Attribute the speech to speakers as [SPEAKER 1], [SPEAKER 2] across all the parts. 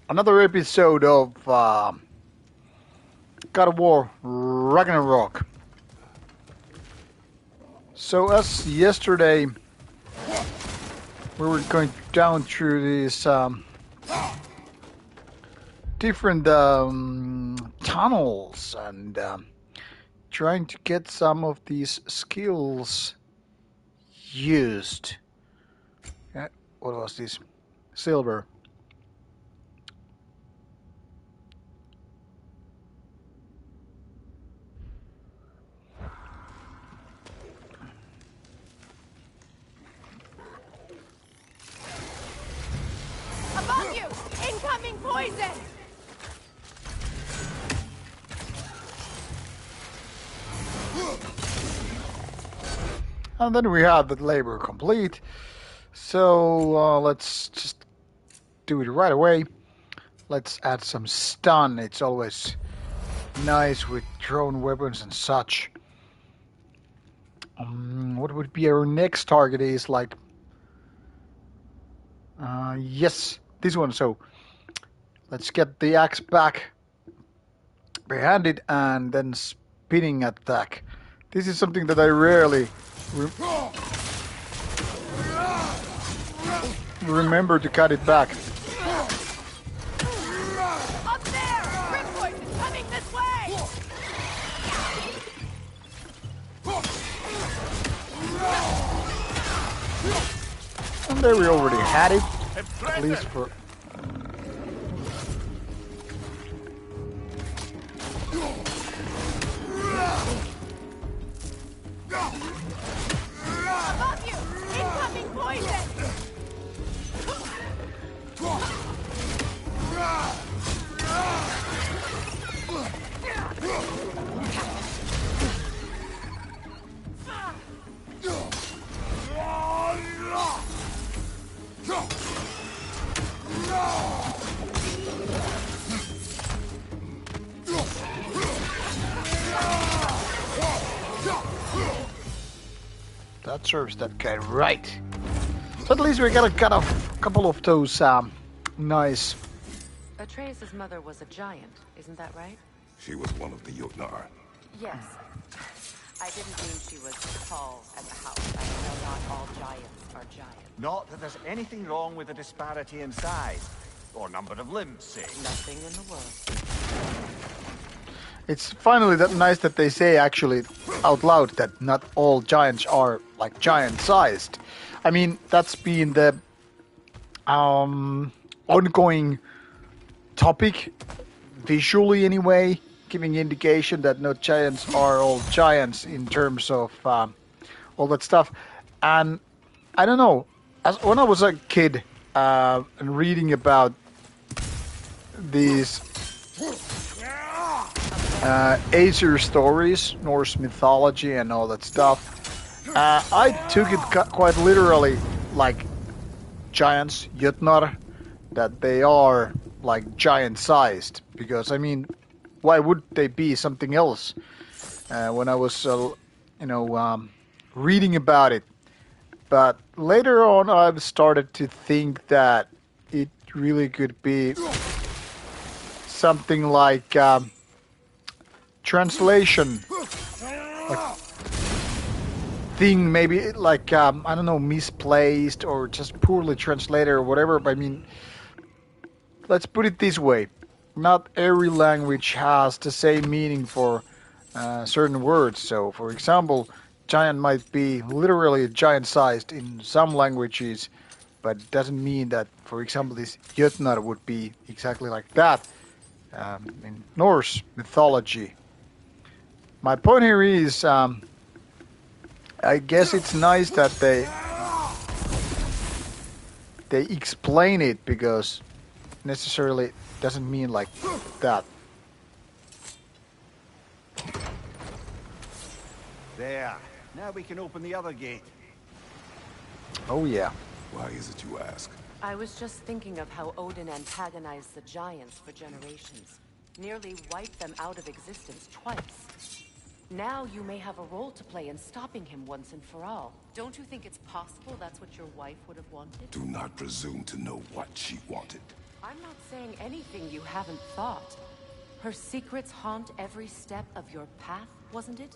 [SPEAKER 1] Another episode of God of War Ragnarök. So as yesterday we were going down through these different tunnels and trying to get some of these skills used. What was this? Silver.
[SPEAKER 2] Above you! Incoming poison!
[SPEAKER 1] And then we have the labor complete. So let's just do it right away. Let's add some stun. It's always nice with thrown weapons and such. What would be our next target is like... yes, this one. So let's get the axe back behind it and then spinning attack. This is something that I rarely remember to cut it back.
[SPEAKER 2] Up there! Rip poison coming this way!
[SPEAKER 1] And there we already had it, at least for...
[SPEAKER 2] Above you! Incoming poison!
[SPEAKER 1] That serves that guy right. So at least we got a couple of those nice...
[SPEAKER 3] Atreus' mother was a giant, isn't that right?
[SPEAKER 4] She was one of the Jotnar.
[SPEAKER 3] Yes. I didn't mean she was tall as a house. I know not all giants are giants.
[SPEAKER 5] Not that there's anything wrong with the disparity in size, or number of limbs, say.
[SPEAKER 3] Nothing in the world.
[SPEAKER 1] It's finally that nice that they say actually out loud that not all giants are like giant-sized. I mean, that's been the ongoing topic, visually anyway, giving indication that no giants are all giants in terms of all that stuff. And I don't know, when I was a kid and reading about these Aesir stories, Norse mythology and all that stuff, I took it quite literally, like giants, Jotnar, that they are like giant-sized. Because I mean, why would they be something else? When I was, reading about it, but later on I've started to think that it really could be something like translation, like thing, maybe like I don't know, misplaced or just poorly translated or whatever. But I mean, let's put it this way: not every language has the same meaning for certain words. So, for example, giant might be literally giant-sized in some languages, but it doesn't mean that, for example, this Jotnar would be exactly like that in Norse mythology. My point here is, I guess it's nice that they explain it, because necessarily doesn't mean like that.
[SPEAKER 5] There. Now we can open the other gate.
[SPEAKER 1] Oh yeah.
[SPEAKER 4] Why is it you ask?
[SPEAKER 3] I was just thinking of how Odin antagonized the giants for generations. Nearly wiped them out of existence twice. Now you may have a role to play in stopping him once and for all. Don't you think it's possible that's what your wife would have wanted?
[SPEAKER 4] Do not presume to know what she wanted.
[SPEAKER 3] I'm not saying saying anything you haven't thought. Her secrets haunt every step of your path, wasn't it?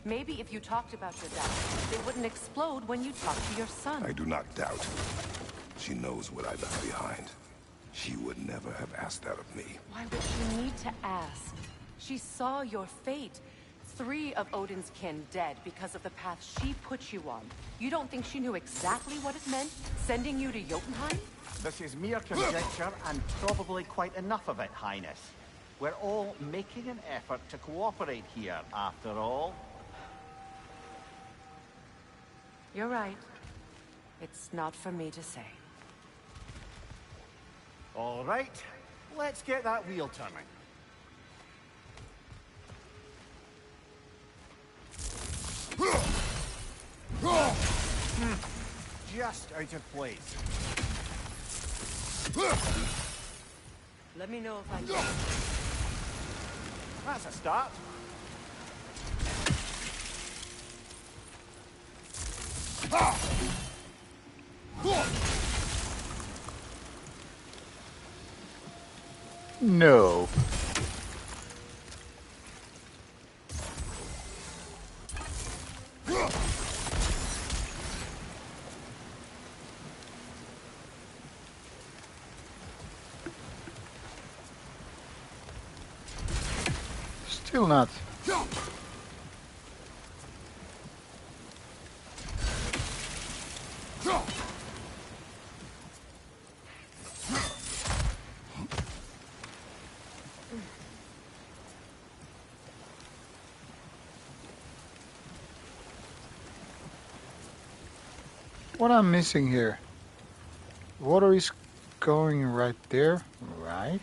[SPEAKER 3] Maybe if you talked about your doubts, they wouldn't explode when you talked to your son.
[SPEAKER 4] I do not doubt. She knows what I left behind. She would never have asked that of me.
[SPEAKER 3] Why would she need to ask? She saw your fate. 3 of Odin's kin dead because of the path she put you on. You don't think she knew exactly what it meant, sending you to Jotunheim?
[SPEAKER 5] This is mere conjecture, and probably quite enough of it, Highness. We're all making an effort to cooperate here, after all.
[SPEAKER 3] You're right. It's not for me to say.
[SPEAKER 5] All right, let's get that wheel turning. Just out of place.
[SPEAKER 3] Let me know if I'm...
[SPEAKER 5] That's a start.
[SPEAKER 1] No. Still not. What I'm missing here? Water is going right there, right?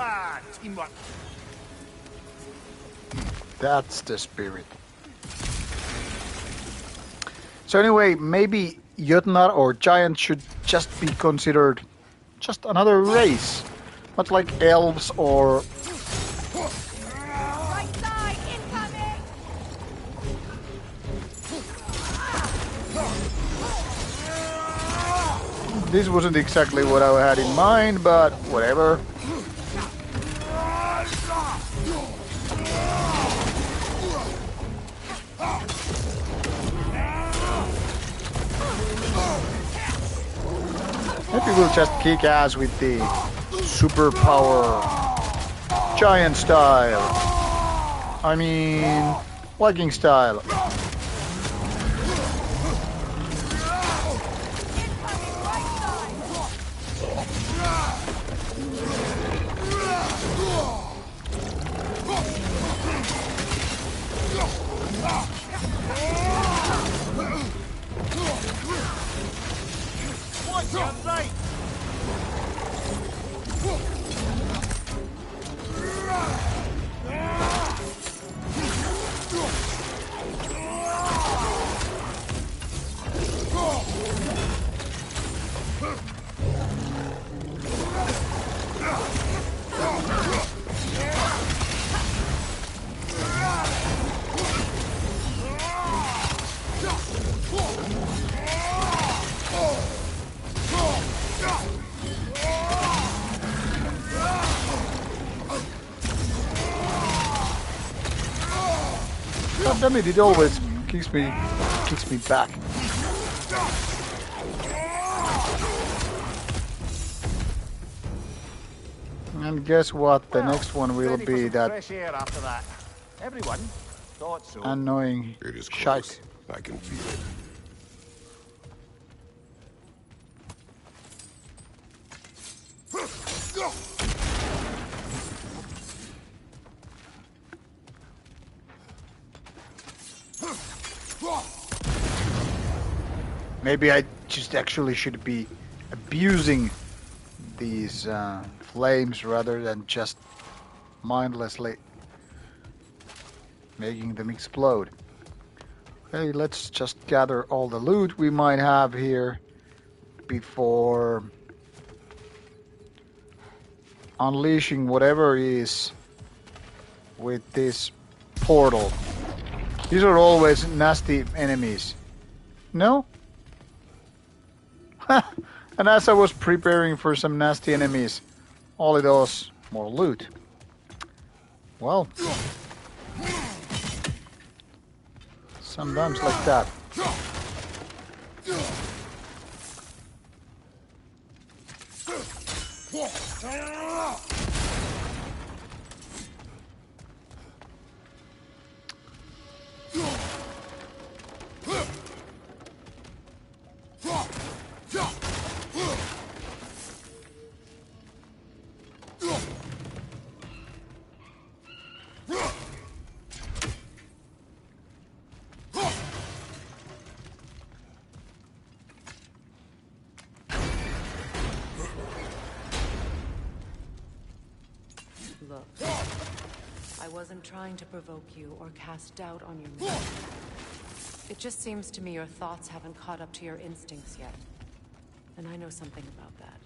[SPEAKER 5] Ah, teamwork.
[SPEAKER 1] That's the spirit. So anyway, maybe Jotnar or Giants should just be considered just another race. Much like elves or...
[SPEAKER 2] Right side, incoming!
[SPEAKER 1] This wasn't exactly what I had in mind, but whatever. Maybe we'll just kick ass with the superpower giant style. I mean, Viking style.
[SPEAKER 5] Right.
[SPEAKER 1] God damn it, it always kicks me back. And guess what? The next one will
[SPEAKER 5] ready for
[SPEAKER 1] be
[SPEAKER 5] some
[SPEAKER 1] that
[SPEAKER 5] fresh air after that. Everyone thought so.
[SPEAKER 1] annoying
[SPEAKER 4] It is
[SPEAKER 1] shite.
[SPEAKER 4] close. I can feel it.
[SPEAKER 1] Maybe I just actually should be abusing these flames rather than just mindlessly making them explode. Okay, let's just gather all the loot we might have here before unleashing whatever is with this portal. These are always nasty enemies. No? And as I was preparing for some nasty enemies, all it was more loot. Well, sometimes like that.
[SPEAKER 3] Look, I wasn't trying to provoke you or cast doubt on your mood. It just seems to me your thoughts haven't caught up to your instincts yet. And I know something about that.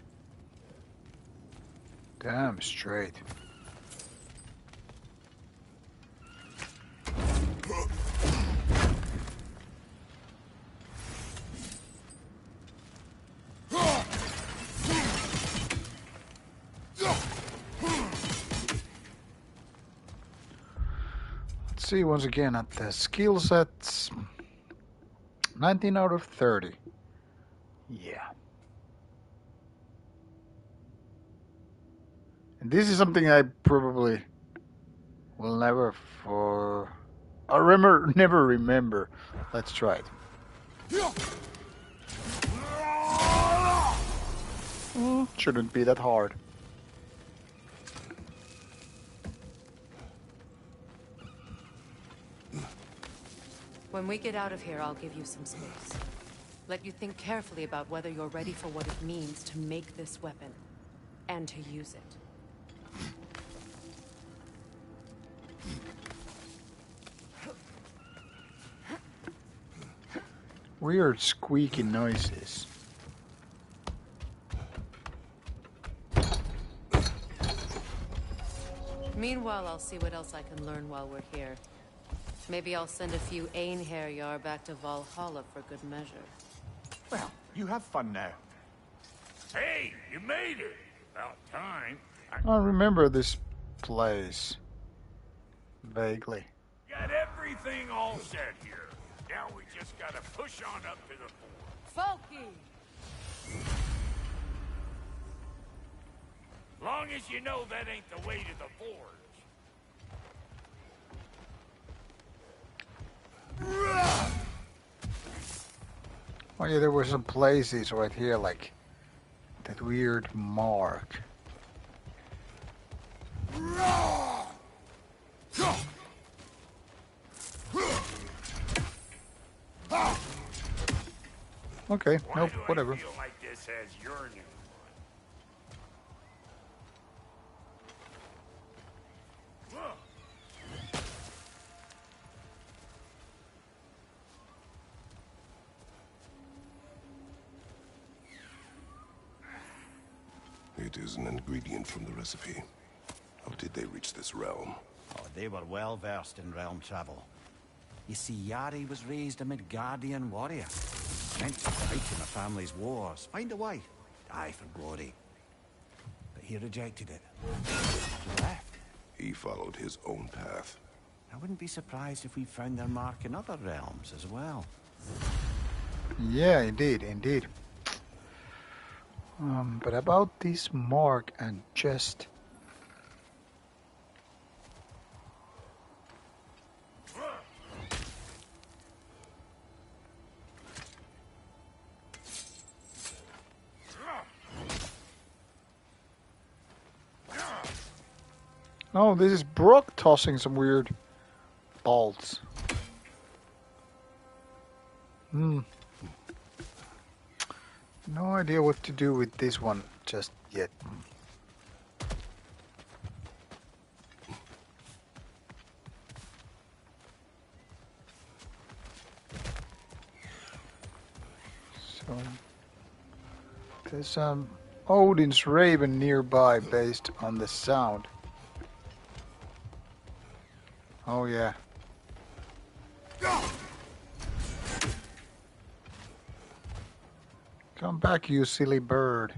[SPEAKER 1] Damn straight. Let's see once again at the skill sets. 19 out of 30. Yeah. And this is something I probably will never never remember. Let's try it. Shouldn't be that hard.
[SPEAKER 3] When we get out of here, I'll give you some space. Let you think carefully about whether you're ready for what it means to make this weapon. And to use it.
[SPEAKER 1] Weird squeaky noises.
[SPEAKER 3] Meanwhile, I'll see what else I can learn while we're here. Maybe I'll send a few Einherjar back to Valhalla for good measure.
[SPEAKER 5] Well, you have fun now.
[SPEAKER 6] Hey, you made it! About time.
[SPEAKER 1] I remember this place. Vaguely.
[SPEAKER 6] Got everything all set here. Now we just gotta push on up to the fort.
[SPEAKER 2] Folky!
[SPEAKER 6] Long as you know that ain't the way to the forge.
[SPEAKER 1] Oh yeah, there were some places right here, like that weird mark. Okay, nope, whatever.
[SPEAKER 6] I feel like this has your new one.
[SPEAKER 4] It is an ingredient from the recipe. How did they reach this realm?
[SPEAKER 5] Oh, they were well versed in realm travel. You see, Yari was raised a Midgardian warrior. Meant to fight in the family's wars, find a wife, die for glory. But he rejected it. He left.
[SPEAKER 4] He followed his own path.
[SPEAKER 5] I wouldn't be surprised if we found their mark in other realms as well.
[SPEAKER 1] Yeah, indeed, indeed. But about this mark and chest. Oh, this is Brock tossing some weird bolts. No idea what to do with this one just yet. So there's Odin's Raven nearby based on the sound. Oh yeah. Come back, you silly bird.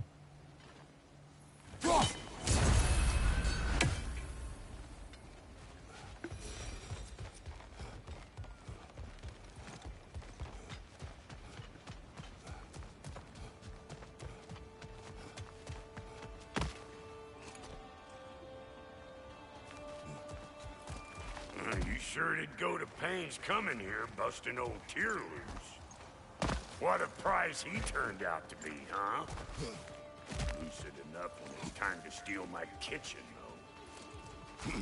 [SPEAKER 6] You sure did go to pains coming here, busting old Tier loose. What a prize he turned out to be, huh? Lucid enough when it's time to steal my kitchen, though.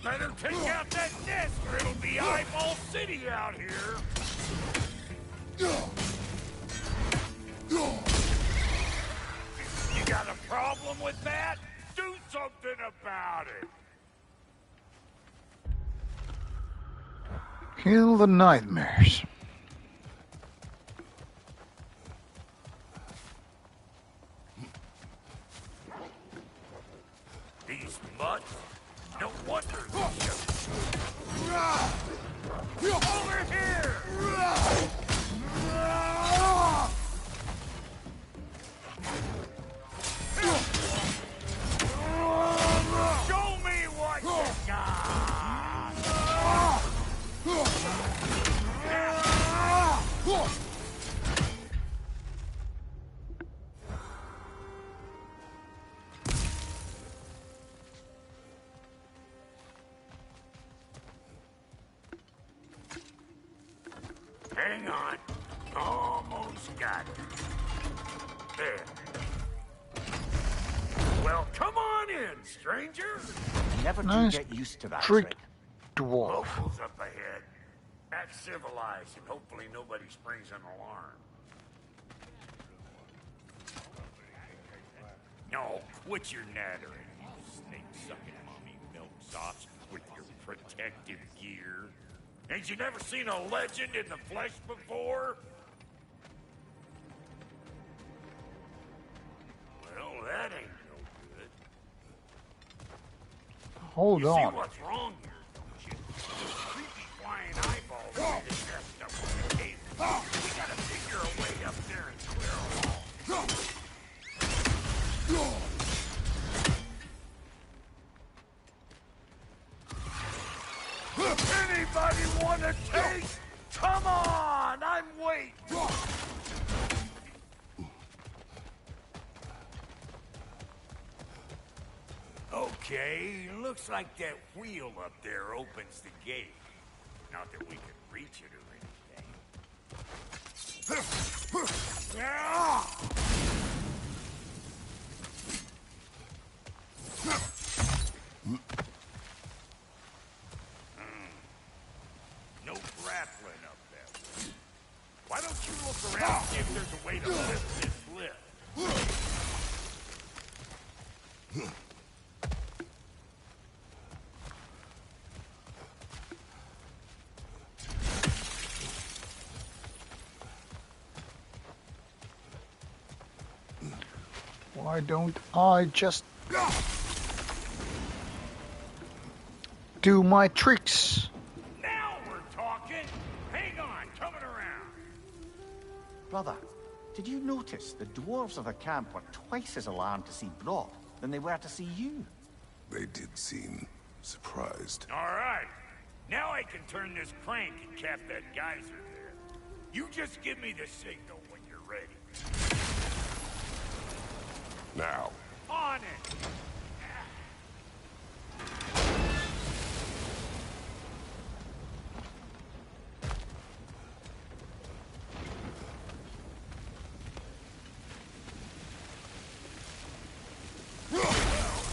[SPEAKER 6] Let her take out that nest, or it'll be Eyeball City out here. You got a problem with that? Do something about it.
[SPEAKER 1] Kill the nightmares.
[SPEAKER 6] These mutts? No wonder. Over here! Show me what you got! Hang on. Almost got it. There. Well, come on in, stranger.
[SPEAKER 5] Never do
[SPEAKER 1] Nice
[SPEAKER 5] get used to that
[SPEAKER 1] trick,
[SPEAKER 5] trick.
[SPEAKER 1] dwarf.
[SPEAKER 6] Locals up ahead. Act civilized, and hopefully nobody springs an alarm. No, quit your nattering, you snake-sucking mommy milksops with your protective gear. Ain't you never seen a legend in the flesh before? Well, that ain't no good.
[SPEAKER 1] Hold
[SPEAKER 6] You
[SPEAKER 1] on.
[SPEAKER 6] see what's wrong here, don't you? Those creepy flying eyeballs made us messed up with the cave. We gotta figure a way up there and clear them all. Anybody wanna taste? Come on, I'm waiting. Okay, looks like that wheel up there opens the gate. Not that we can reach it or anything. No grappling up there. Why don't you look around and see if there's a way to lift this lift?
[SPEAKER 1] Why don't I just do my tricks?
[SPEAKER 6] Now we're talking. Hang on, coming around.
[SPEAKER 5] Brother, did you notice the dwarves of the camp were twice as alarmed to see Brock than they were to see you?
[SPEAKER 4] They did seem surprised.
[SPEAKER 6] All right. Now I can turn this crank and cap that geyser there. You just give me the signal when you're ready.
[SPEAKER 4] Now.
[SPEAKER 6] On it!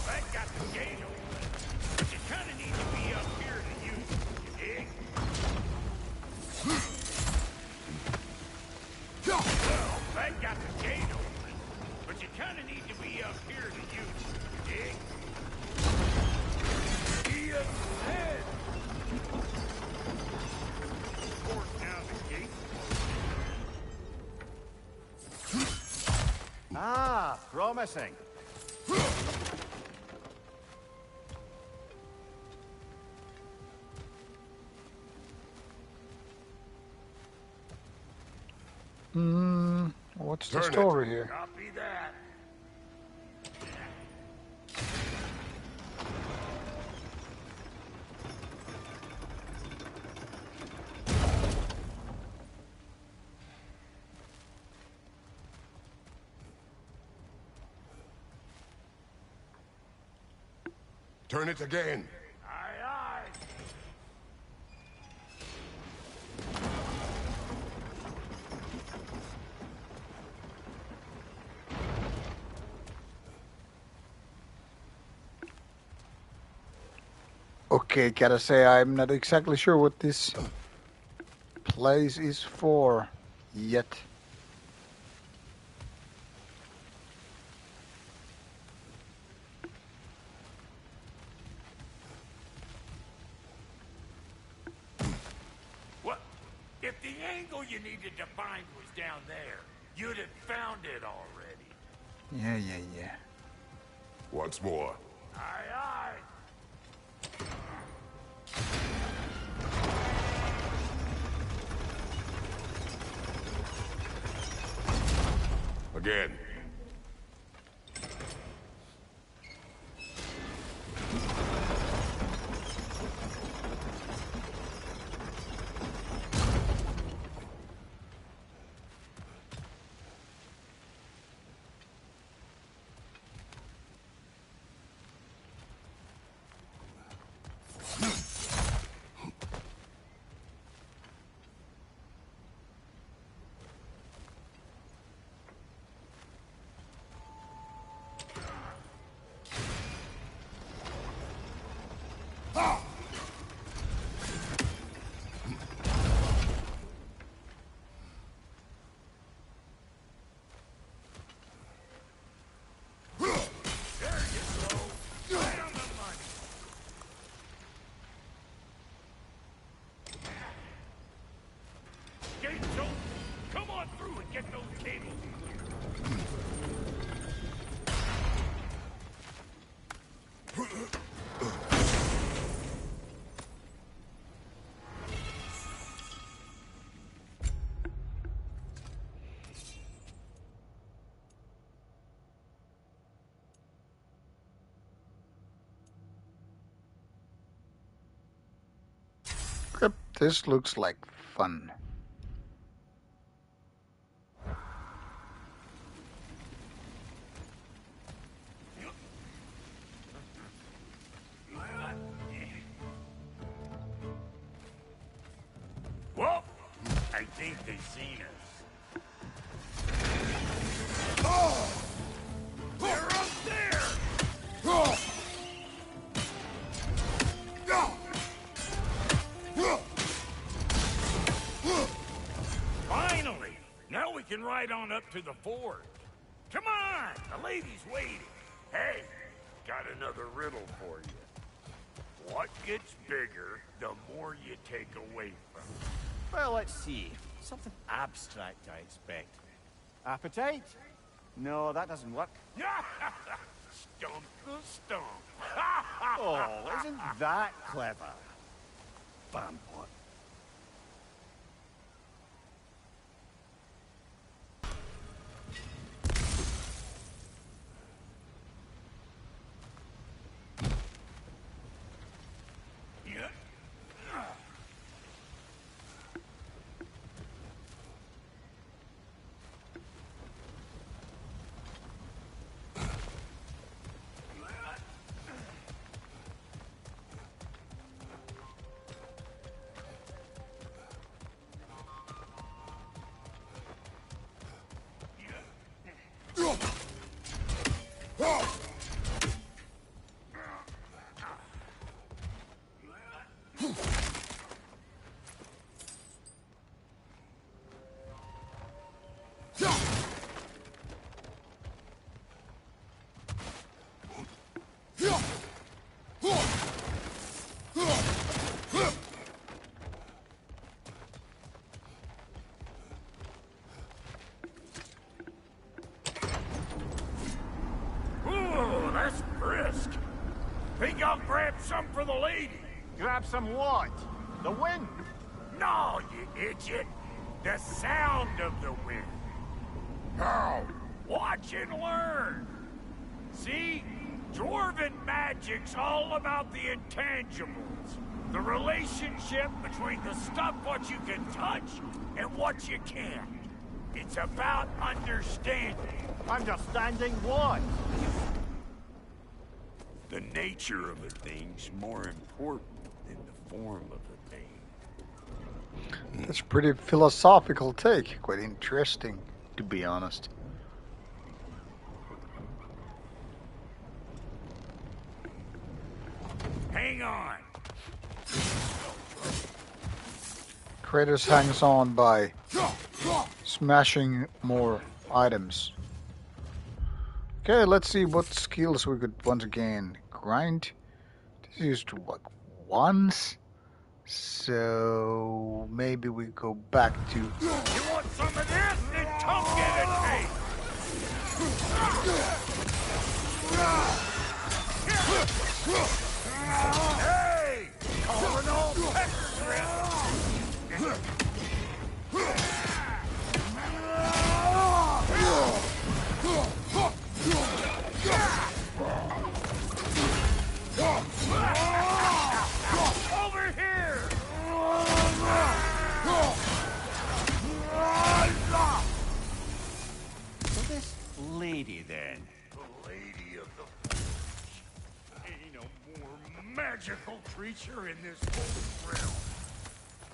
[SPEAKER 6] That got the gate
[SPEAKER 5] promising.
[SPEAKER 1] What's the
[SPEAKER 4] Turn it.
[SPEAKER 1] story here?
[SPEAKER 6] Copy that.
[SPEAKER 4] Turn it again.
[SPEAKER 6] Aye, aye.
[SPEAKER 1] Okay, gotta say I'm not exactly sure what this place is for yet.
[SPEAKER 6] What? If the angle you needed to find was down there, you'd have found it already.
[SPEAKER 1] Yeah.
[SPEAKER 4] Once more.
[SPEAKER 6] Aye, aye.
[SPEAKER 4] Again.
[SPEAKER 6] Gates open. Come on through and get those cables.
[SPEAKER 1] Yep, this looks like fun.
[SPEAKER 6] Well, I think they've seen us. They're up there! Finally! Now we can ride on up to the fort. Come on! The lady's waiting. Hey, got another riddle for you. What gets bigger the more you take away from it?
[SPEAKER 5] Well, let's see. Something abstract, I expect. Appetite? No, that doesn't work.
[SPEAKER 6] Stump the stump.
[SPEAKER 5] Oh, isn't that clever? Vampire.
[SPEAKER 6] think I'll grab some for the lady.
[SPEAKER 7] Grab some what? The wind?
[SPEAKER 6] No, you idiot. The sound of the wind. How? Watch and learn. See? Dwarven magic's all about the intangibles. The relationship between the stuff what you can touch and what you can't. It's about understanding.
[SPEAKER 7] Understanding what?
[SPEAKER 6] The nature of a thing's more important than the form of a thing.
[SPEAKER 1] That's a pretty philosophical take. Quite interesting, to be honest.
[SPEAKER 6] Hang on.
[SPEAKER 1] Kratos hangs on by smashing more items. Okay, let's see what skills we could once again grind. This used to work once, so maybe we go back to.
[SPEAKER 6] You want some of this? Then come get a taste. Hey! Calling all pepper drip. Over here!
[SPEAKER 5] So this lady then.
[SPEAKER 6] The lady of the forge. Ain't no more magical creature in this whole realm.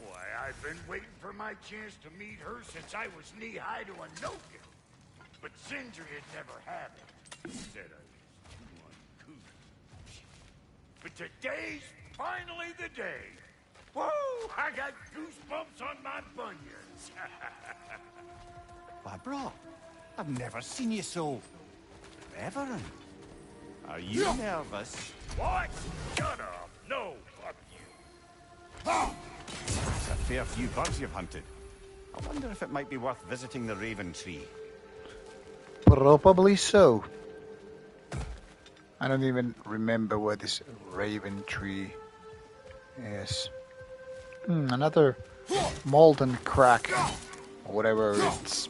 [SPEAKER 6] Why, I've been waiting for my chance to meet her since I was knee-high to a no-kill. But Sindri had never had it. He said I was too uncouth. But today's finally the day. Woo! I got goosebumps on my bunions.
[SPEAKER 5] Why, bro, I've never seen you so reverent. Are you nervous?
[SPEAKER 6] What? Shut up. No, fuck you.
[SPEAKER 5] That's a fair few bugs you've hunted. I wonder if it might be worth visiting the Raven Tree.
[SPEAKER 1] Probably so. I don't even remember where this Raven Tree is. Another molten crack. Or whatever it's.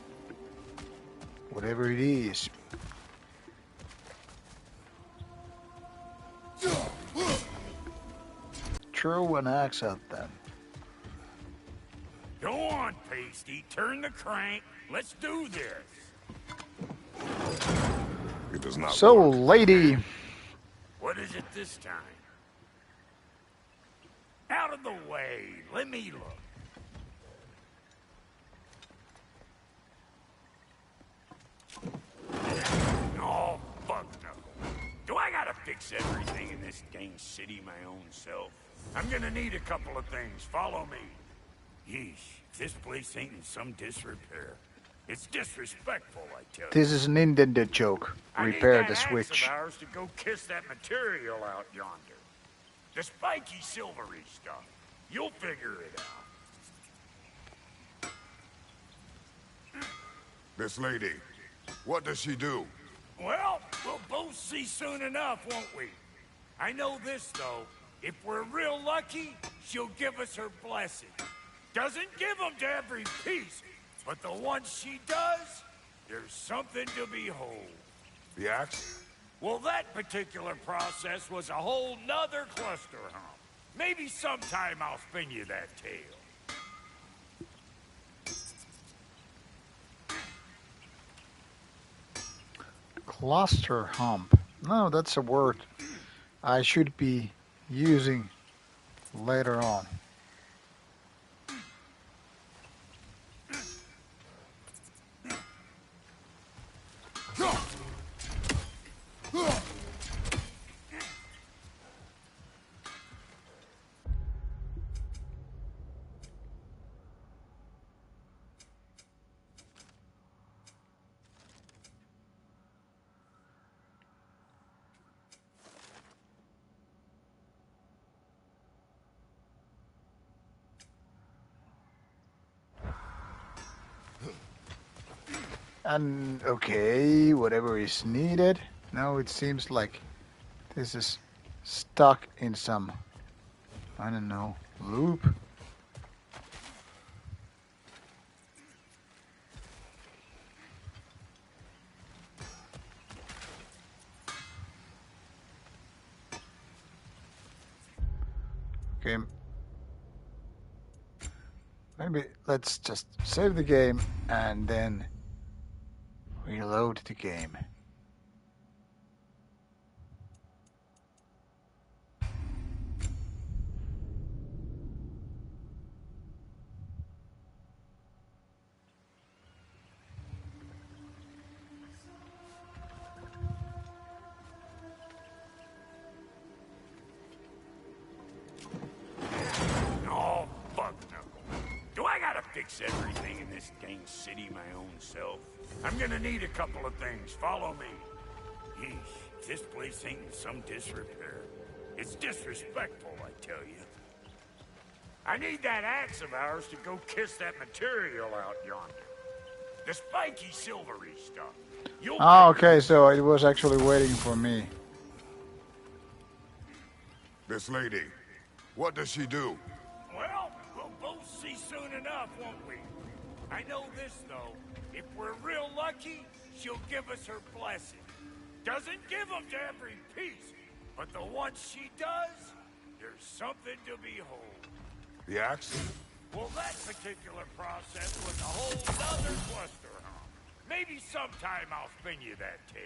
[SPEAKER 1] Whatever it is. Throw an axe at them.
[SPEAKER 6] Go on, Pasty. Turn the crank. Let's do this.
[SPEAKER 4] It does not
[SPEAKER 1] So,
[SPEAKER 4] work.
[SPEAKER 1] lady.
[SPEAKER 6] What is it this time? Out of the way. Let me look. Oh, fuck no. Do I gotta fix everything in this dang city my own self? I'm gonna need a couple of things. Follow me. Yeesh, if this place ain't in some disrepair. It's disrespectful, I tell you.
[SPEAKER 1] This is an intended joke.
[SPEAKER 6] I
[SPEAKER 1] Repair
[SPEAKER 6] need
[SPEAKER 1] the
[SPEAKER 6] that
[SPEAKER 1] switch.
[SPEAKER 6] axe of ours to go kiss that material out yonder. The spiky silvery stuff. You'll figure it out.
[SPEAKER 4] This lady, what does she do?
[SPEAKER 6] Well, we'll both see soon enough, won't we? I know this, though. If we're real lucky, she'll give us her blessing. Doesn't give them to every piece, but the ones she does, there's something to behold.
[SPEAKER 4] The axe?
[SPEAKER 6] Well, that particular process was a whole nother cluster hump. Maybe sometime I'll spin you that tale.
[SPEAKER 1] Cluster hump. No, that's a word I should be using later on. And okay, whatever is needed. Now it seems like this is stuck in some, I don't know, loop. Okay. Maybe let's just save the game and then reload the game.
[SPEAKER 6] Oh, fuck no. Do I gotta fix everything in this dang city my own self? I'm gonna need a couple of things. Follow me. Yeesh, this place ain't in some disrepair. It's disrespectful, I tell you. I need that axe of ours to go kiss that material out yonder. The spiky silvery stuff. You'll
[SPEAKER 1] Ah,
[SPEAKER 6] get it.
[SPEAKER 1] okay, so it was actually waiting for me.
[SPEAKER 4] This lady, what does she do?
[SPEAKER 6] Well, we'll both see soon enough, won't we? I know this, though. If we're real lucky, she'll give us her blessing. Doesn't give them to every piece, but the ones she does, there's something to behold.
[SPEAKER 4] The axe?
[SPEAKER 6] Well, that particular process was a whole nother cluster, huh? Maybe sometime I'll spin you that tale.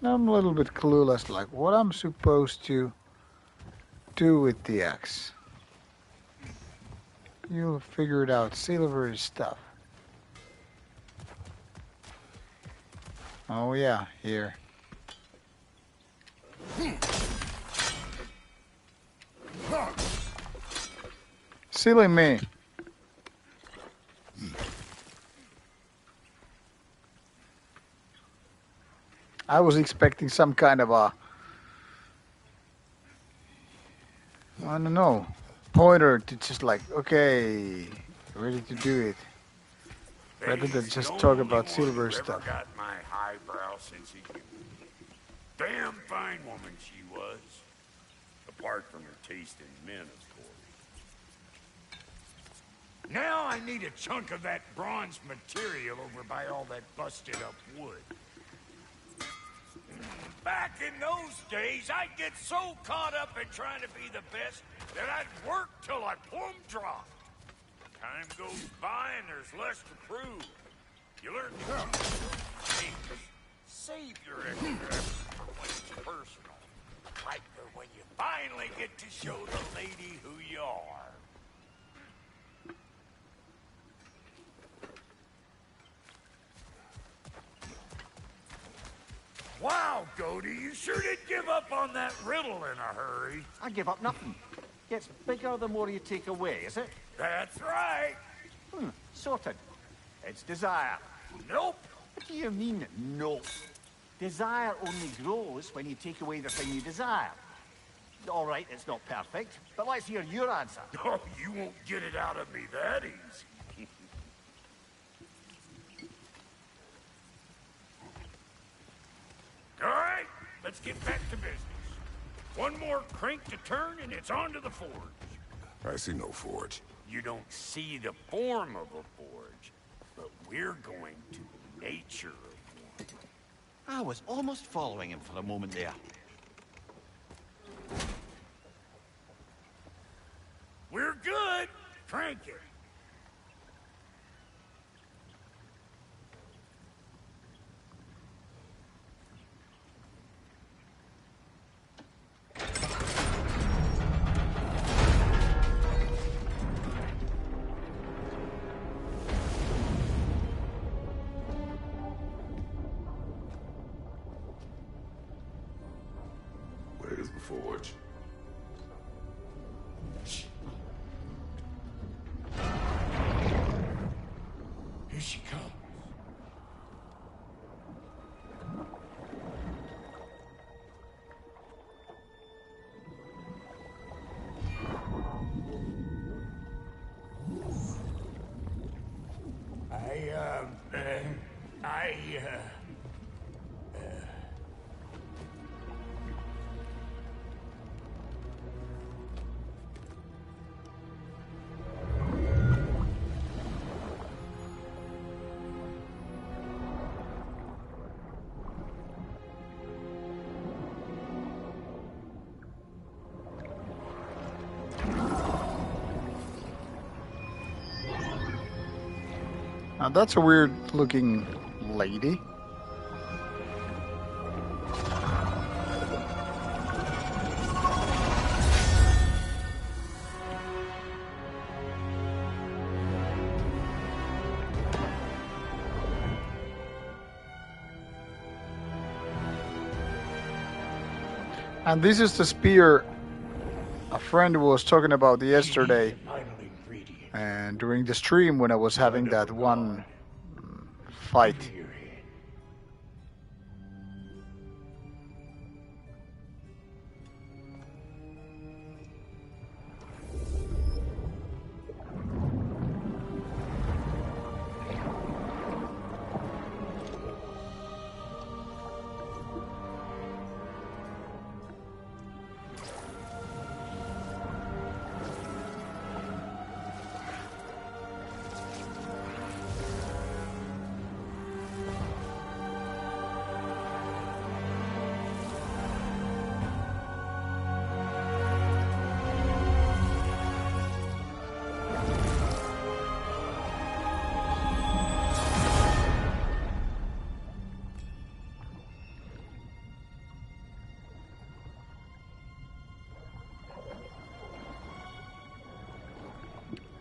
[SPEAKER 1] I'm a little bit clueless, like what I'm supposed to do with the axe. You'll figure it out. Silvery stuff. Oh yeah, here. Silly me. I was expecting some kind of a, I don't know, pointer to just like, okay, ready to do it. Rather than
[SPEAKER 6] He's
[SPEAKER 1] just
[SPEAKER 6] the
[SPEAKER 1] talk
[SPEAKER 6] only
[SPEAKER 1] about
[SPEAKER 6] one
[SPEAKER 1] silver
[SPEAKER 6] who
[SPEAKER 1] stuff.
[SPEAKER 6] ever got my highbrow sense of humor. Damn fine woman she was. Apart from her taste in men, of course. Now I need a chunk of that bronze material over by all that busted up wood. Back in those days, I'd get so caught up in trying to be the best that I'd work till I plumb dropped. Time goes by and there's less to prove. You learn to choose your mistakes. Save your extra effort for when it's personal. Like for when you finally get to show the lady who you are. Wow, Goody, you sure did give up on that riddle in a hurry.
[SPEAKER 5] I give up nothing. Gets bigger the more you take away, is it?
[SPEAKER 6] That's right.
[SPEAKER 5] Sorted. It's desire.
[SPEAKER 6] Nope.
[SPEAKER 5] What do you mean, no? Desire only grows when you take away the thing you desire. All right, it's not perfect, but let's hear your answer.
[SPEAKER 6] Oh, you won't get it out of me that easy. All right, let's get back to business. One more crank to turn and it's on to the forge.
[SPEAKER 4] I see no forge.
[SPEAKER 6] You don't see the form of a forge, but we're going to the nature of one.
[SPEAKER 5] I was almost following him for a moment there.
[SPEAKER 6] We're good. Crank it.
[SPEAKER 4] Where's the forge?
[SPEAKER 6] Here she comes.
[SPEAKER 1] Now that's a weird looking lady. And this is the spear a friend was talking about yesterday, and during the stream when I was having that one fight.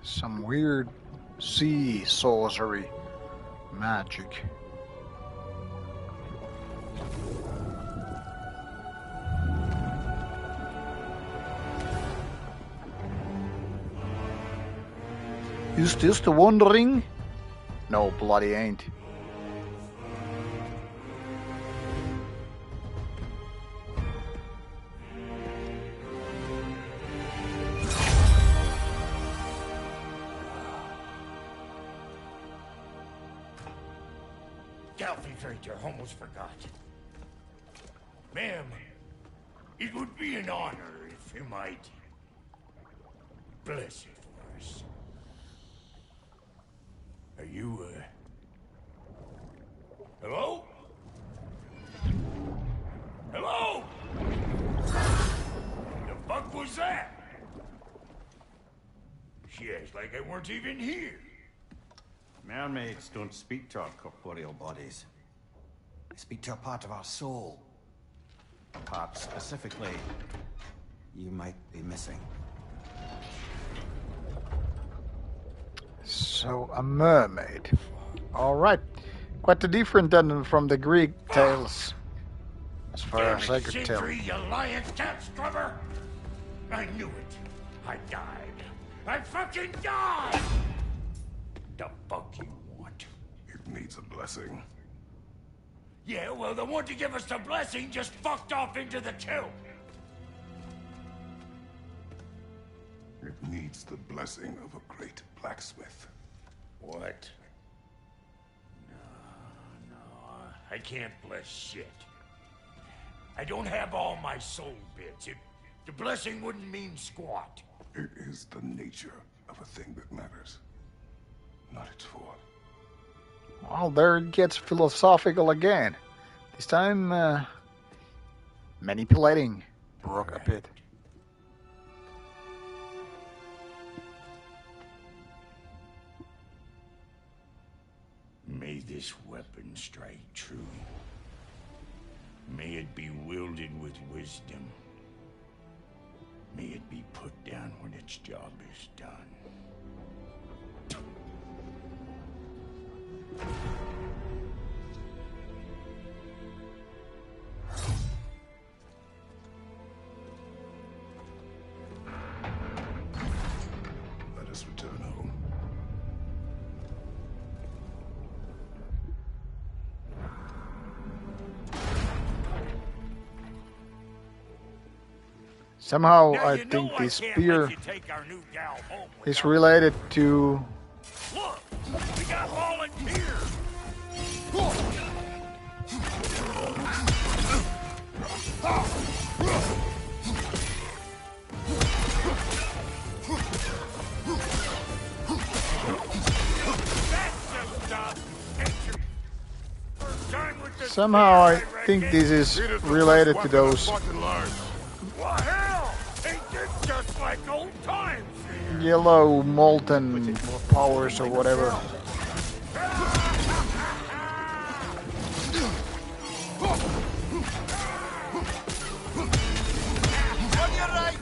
[SPEAKER 1] Some weird sea sorcery magic. Is this the One Ring? No, bloody ain't.
[SPEAKER 6] I almost forgot. Ma'am, it would be an honor if you might bless it for us. Are you, hello? Hello? The fuck was that? She acts like I weren't even here.
[SPEAKER 5] Mermaids don't speak to our corporeal bodies. They speak to a part of our soul. A part specifically you might be missing.
[SPEAKER 1] So, a mermaid. Alright. Quite different than from the Greek tales, as far as I could tell.
[SPEAKER 6] You lying cat scrubber! I knew it. I died. I fucking died! The fuck you want?
[SPEAKER 4] It needs a blessing.
[SPEAKER 6] Yeah, well, the one to give us the blessing just fucked off into the tomb.
[SPEAKER 4] It needs the blessing of a great blacksmith.
[SPEAKER 6] What? No, I can't bless shit. I don't have all my soul bits. The blessing wouldn't mean squat.
[SPEAKER 4] It is the nature of a thing that matters, not its form.
[SPEAKER 1] Well, there it gets philosophical again. This time, manipulating Brooke a bit.
[SPEAKER 6] May this weapon strike true. May it be wielded with wisdom. May it be put down when its job is done.
[SPEAKER 4] Let us return home.
[SPEAKER 1] Somehow,
[SPEAKER 6] Now,
[SPEAKER 1] I
[SPEAKER 6] you know
[SPEAKER 1] think
[SPEAKER 6] I
[SPEAKER 1] this
[SPEAKER 6] can't
[SPEAKER 1] spear
[SPEAKER 6] let you take our new gal home
[SPEAKER 1] is
[SPEAKER 6] without-
[SPEAKER 1] related to
[SPEAKER 6] Look, we got volunteers.
[SPEAKER 1] Somehow I think this is related to those
[SPEAKER 6] Well, hell! Ain't this just like old times?
[SPEAKER 1] yellow molten powers or whatever.
[SPEAKER 6] On your right!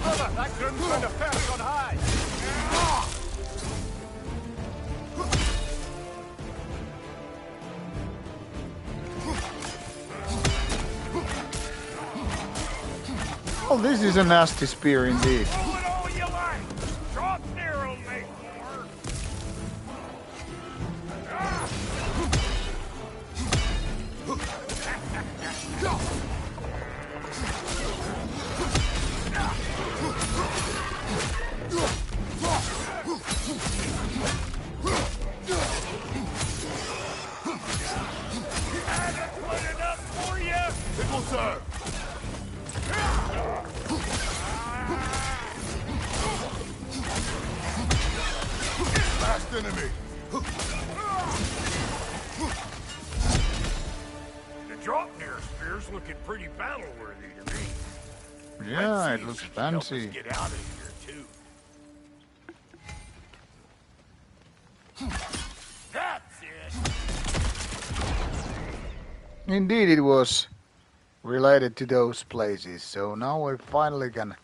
[SPEAKER 7] Brother, that groom's found a perch on high.
[SPEAKER 1] Well, this is a nasty spear indeed.
[SPEAKER 6] Pull it all you like! Drop there will make more! Had it put it up for you! It will serve! Last enemy! The drop near spear's looking pretty battle-worthy to me.
[SPEAKER 1] Yeah,
[SPEAKER 6] Let's see
[SPEAKER 1] it
[SPEAKER 6] if
[SPEAKER 1] looks
[SPEAKER 6] she can help us
[SPEAKER 1] fancy.
[SPEAKER 6] get out of here, too. That's it!
[SPEAKER 1] Indeed, it was related to those places. So now we finally can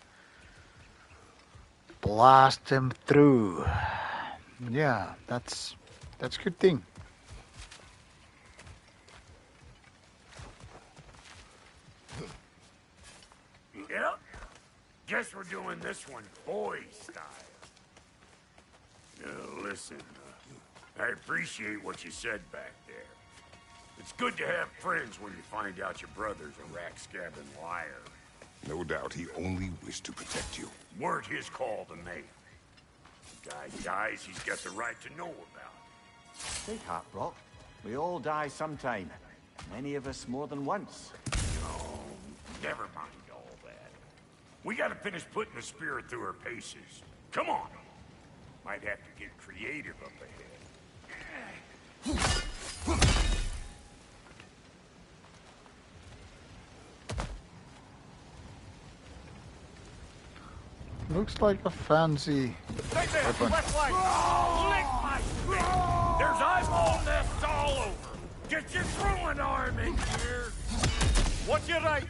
[SPEAKER 1] blast them through. Yeah, that's a good thing.
[SPEAKER 6] Yep. Guess we're doing this one boy style. Listen, I appreciate what you said back there. It's good to have friends when you find out your brother's a rack-scabbing liar.
[SPEAKER 4] No doubt he only wished to protect you.
[SPEAKER 6] Weren't his call to make. The guy dies, he's got the right to know about it.
[SPEAKER 5] Take heart, Brock. We all die sometime. Many of us more than once.
[SPEAKER 6] Oh, never mind all that. We gotta finish putting the spirit through her paces. Come on. Might have to get creative up ahead.
[SPEAKER 1] Looks like a fancy
[SPEAKER 7] Right there,
[SPEAKER 1] weapon.
[SPEAKER 7] left flank.
[SPEAKER 6] Oh, lick my spit! There's eyeball nests all over. Get your throwing arm in here.
[SPEAKER 7] Watch your right.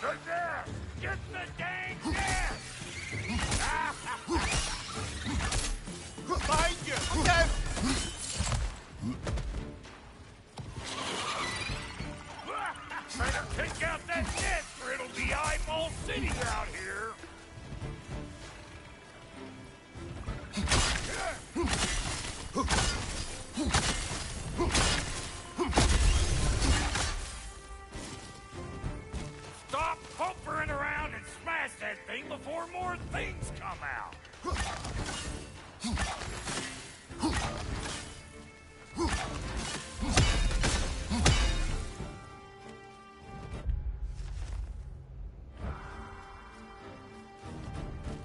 [SPEAKER 6] To death! Get the dang death!
[SPEAKER 7] Behind you. Look out.
[SPEAKER 6] Better take out that nest or it'll be eyeball city out here. Stop hovering around and smash that thing before more things come out.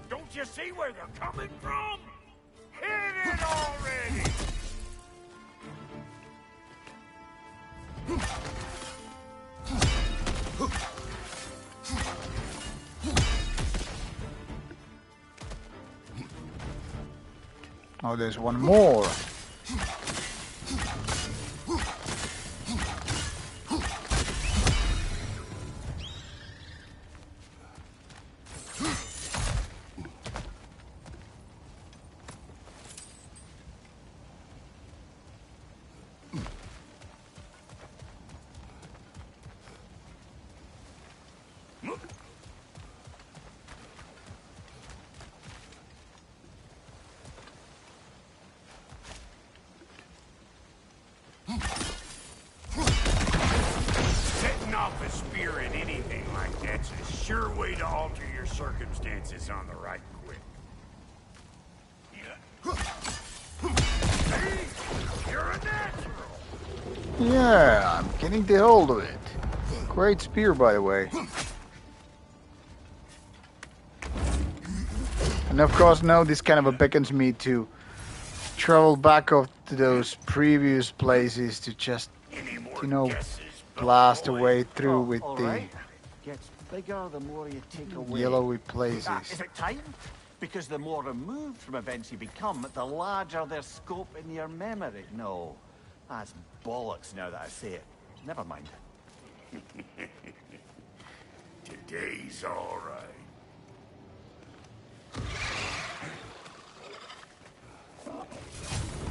[SPEAKER 6] Don't you see where they're coming from? Hit it already!
[SPEAKER 1] Oh, there's one more.
[SPEAKER 6] Setting off a spear in anything like that's a sure way to alter your circumstances on the right quick. Yeah. Hey, you're a natural.
[SPEAKER 1] Yeah, I'm getting the hold of it. Great spear, by the way. And of course, now this kind of beckons me to travel back up to those previous places to just,
[SPEAKER 6] Any more
[SPEAKER 1] you know,
[SPEAKER 6] guesses,
[SPEAKER 1] blast
[SPEAKER 6] boy?
[SPEAKER 1] away through
[SPEAKER 5] Oh,
[SPEAKER 1] with
[SPEAKER 5] all
[SPEAKER 1] the
[SPEAKER 5] right. Gets bigger the more you take away.
[SPEAKER 1] yellowy
[SPEAKER 5] Ah,
[SPEAKER 1] places.
[SPEAKER 5] is it time? Because the more removed from events you become, the larger their scope in your memory. No, that's bollocks now that I say it. Never mind.
[SPEAKER 6] Today's all right.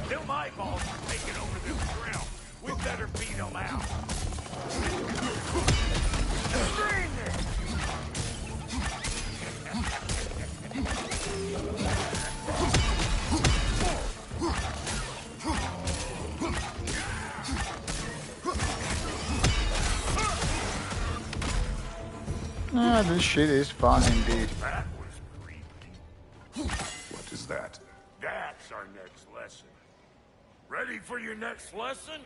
[SPEAKER 6] Them eyeballs are taking over this grill. We better beat them out. Bring it!
[SPEAKER 1] Ah, this shit is fun indeed.
[SPEAKER 6] That was creepy.
[SPEAKER 4] What is that?
[SPEAKER 6] That's our next lesson. Ready for your next lesson?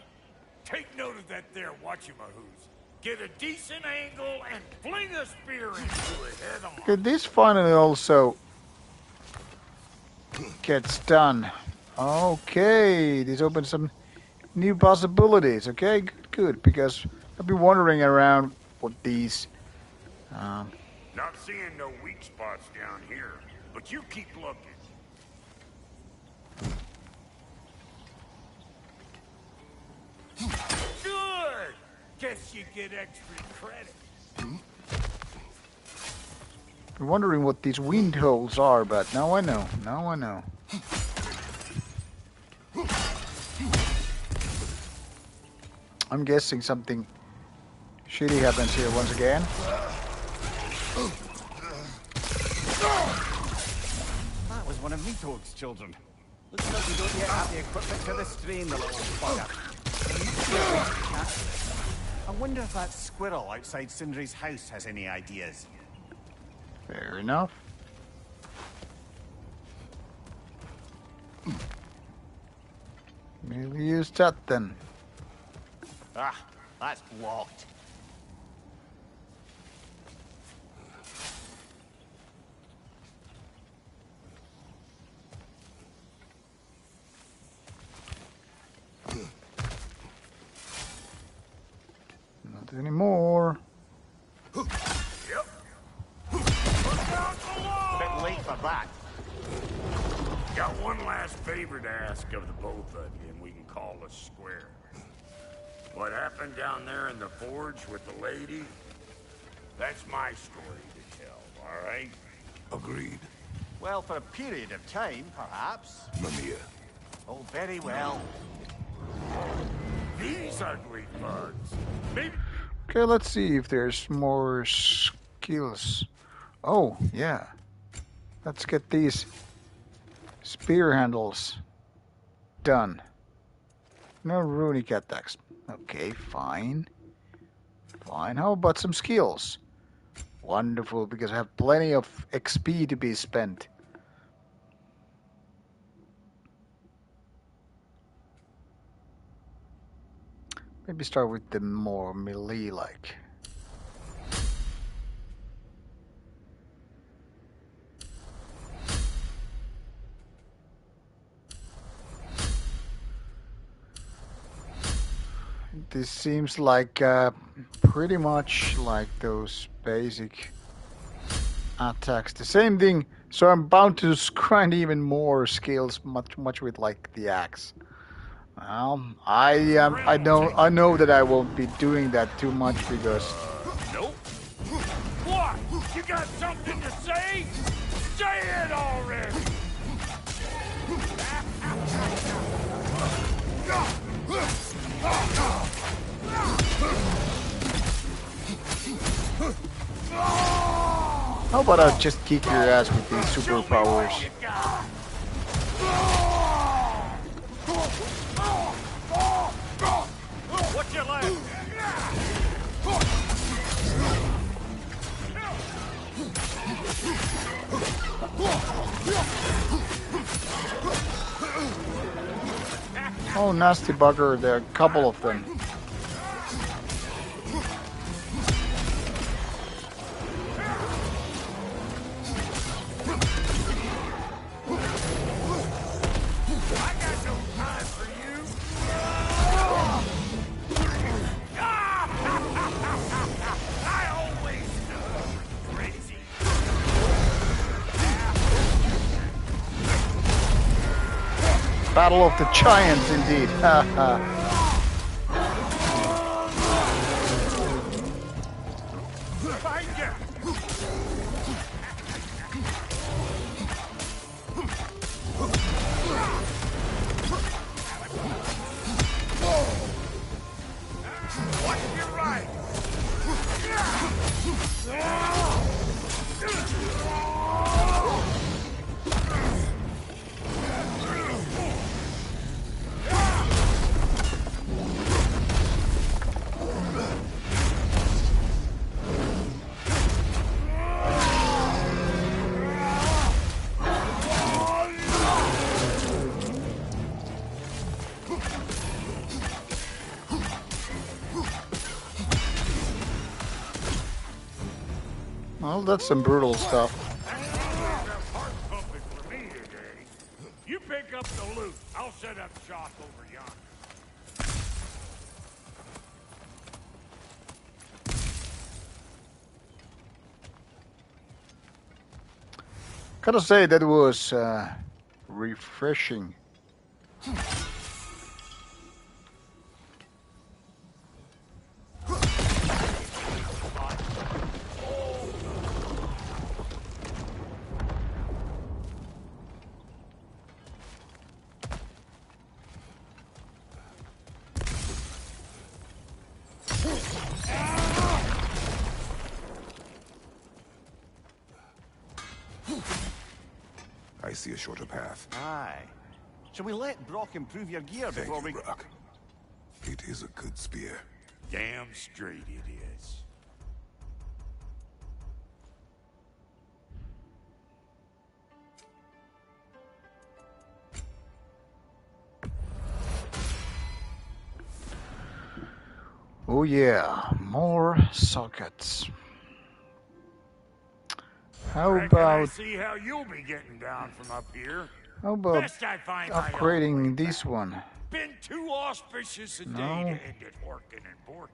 [SPEAKER 6] Take note of that there whatchamahoos. Get a decent angle and fling a spear into it head on.
[SPEAKER 1] Okay, this finally also gets done. Okay, this opens some new possibilities. Okay, good, because I've been wandering around what these.
[SPEAKER 6] Not seeing no weak spots down here, but you keep looking. Good! Guess you get extra credit.
[SPEAKER 1] I'm wondering what these wind holes are, but now I know. Now I know. I'm guessing something shitty happens here once again.
[SPEAKER 5] That was one of Meatog's children. Looks like we don't yet have the equipment to restrain the little bugger. I wonder if that squirrel outside Sindri's house has any ideas.
[SPEAKER 1] Fair enough. We'll use that then.
[SPEAKER 5] Ah, that's locked.
[SPEAKER 1] Not anymore.
[SPEAKER 6] Yep.
[SPEAKER 5] Bit late for that.
[SPEAKER 6] Got one last favor to ask of the both of you, and we can call us square. What happened down there in the forge with the lady? That's my story to tell, all right?
[SPEAKER 4] Agreed.
[SPEAKER 5] Well, for a period of time, perhaps.
[SPEAKER 4] Mamiya.
[SPEAKER 5] Oh, very well.
[SPEAKER 6] These ugly bugs. Maybe.
[SPEAKER 1] Okay, let's see if there's more skills. Oh, yeah. Let's get these spear handles done. No runic attacks. Okay, fine. Fine. How about some skills? Wonderful, because I have plenty of XP to be spent. Maybe start with the more melee-like. This seems like pretty much like those basic attacks. The same thing, so I'm bound to grind even more skills, much with like the axe. Well, I know that I won't be doing that too much because
[SPEAKER 6] Nope. What? You got something to say? Say it already!
[SPEAKER 1] how about I just kick your ass with these superpowers?
[SPEAKER 6] What's your left?
[SPEAKER 1] Oh, nasty bugger! There are a couple of them. Battle of the Giants, indeed.
[SPEAKER 6] Find ya! Watch your right!
[SPEAKER 1] Well, that's some brutal stuff.
[SPEAKER 6] Heart pumping for me today. You pick up the loot. I'll set up shop over yonder.
[SPEAKER 1] Gotta say that was refreshing.
[SPEAKER 4] I see a shorter path.
[SPEAKER 5] Aye. Shall we let Brock improve your gear
[SPEAKER 4] Thank
[SPEAKER 5] before
[SPEAKER 4] you,
[SPEAKER 5] we...
[SPEAKER 4] Brock. It is a good spear.
[SPEAKER 6] Damn straight it is.
[SPEAKER 1] Oh yeah, more sockets. How
[SPEAKER 6] Reckon I
[SPEAKER 1] about
[SPEAKER 6] see how you'll be getting down from up here.
[SPEAKER 1] Best
[SPEAKER 6] I find my own way
[SPEAKER 1] upgrading this
[SPEAKER 6] back.
[SPEAKER 1] one?
[SPEAKER 6] Been too auspicious a day
[SPEAKER 1] No.
[SPEAKER 6] to end it working and borking.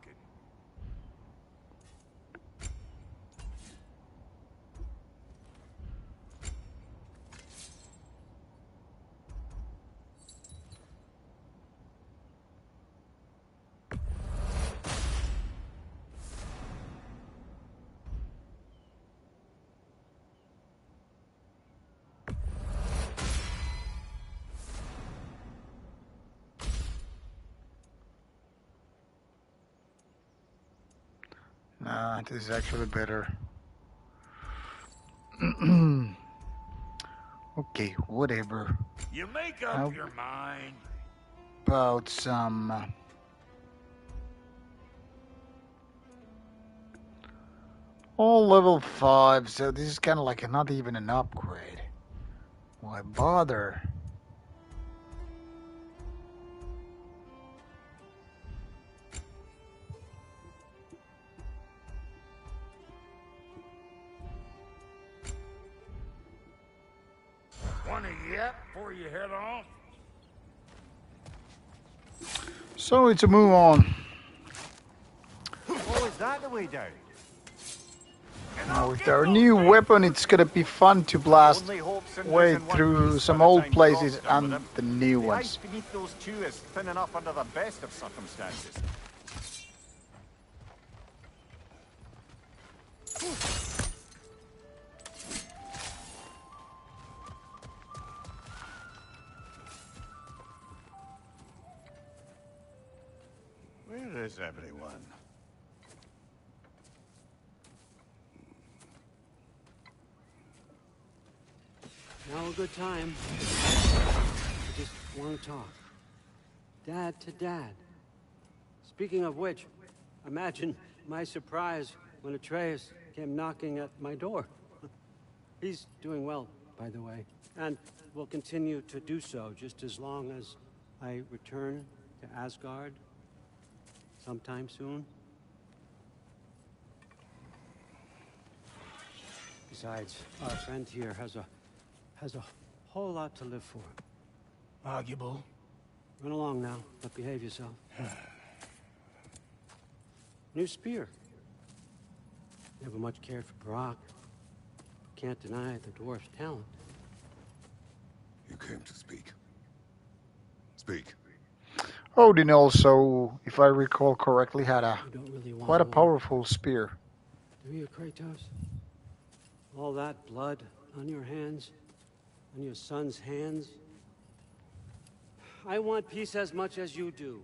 [SPEAKER 1] Nah, this is actually better. Okay, whatever.
[SPEAKER 6] You make up
[SPEAKER 1] How
[SPEAKER 6] your mind.
[SPEAKER 1] about some all level 5, so this is kind of like not even an upgrade. Why bother?
[SPEAKER 6] Wanna yet before you head off?
[SPEAKER 1] So it's a move on.
[SPEAKER 5] Oh, is that the way down?
[SPEAKER 1] Now with our new weapon, it's gonna be fun to blast
[SPEAKER 5] Only hope Cinder's
[SPEAKER 1] way
[SPEAKER 5] in one
[SPEAKER 1] through
[SPEAKER 5] piece
[SPEAKER 1] some
[SPEAKER 5] by the
[SPEAKER 1] old
[SPEAKER 5] time
[SPEAKER 1] places
[SPEAKER 5] Brock's done with
[SPEAKER 1] and
[SPEAKER 5] him.
[SPEAKER 1] the new
[SPEAKER 5] The ice
[SPEAKER 1] ones.
[SPEAKER 5] beneath those two is thin enough under the best of circumstances. Where is everyone?
[SPEAKER 8] Now a good time. I just want to talk. Dad to Dad. Speaking of which, imagine my surprise when Atreus came knocking at my door. He's doing well, by the way, and will continue to do so just as long as I return to Asgard sometime soon. Besides, our friend here has a whole lot to live for.
[SPEAKER 7] Arguable.
[SPEAKER 8] Run along now, but behave yourself. New spear. Never much cared for Brock. Can't deny the dwarf's talent.
[SPEAKER 4] You came to speak. Speak.
[SPEAKER 1] Odin also, if I recall correctly, had a
[SPEAKER 8] You don't really want
[SPEAKER 1] quite a
[SPEAKER 8] war,
[SPEAKER 1] powerful spear.
[SPEAKER 8] do you, Kratos? All that blood on your hands, on your son's hands. I want peace as much as you do.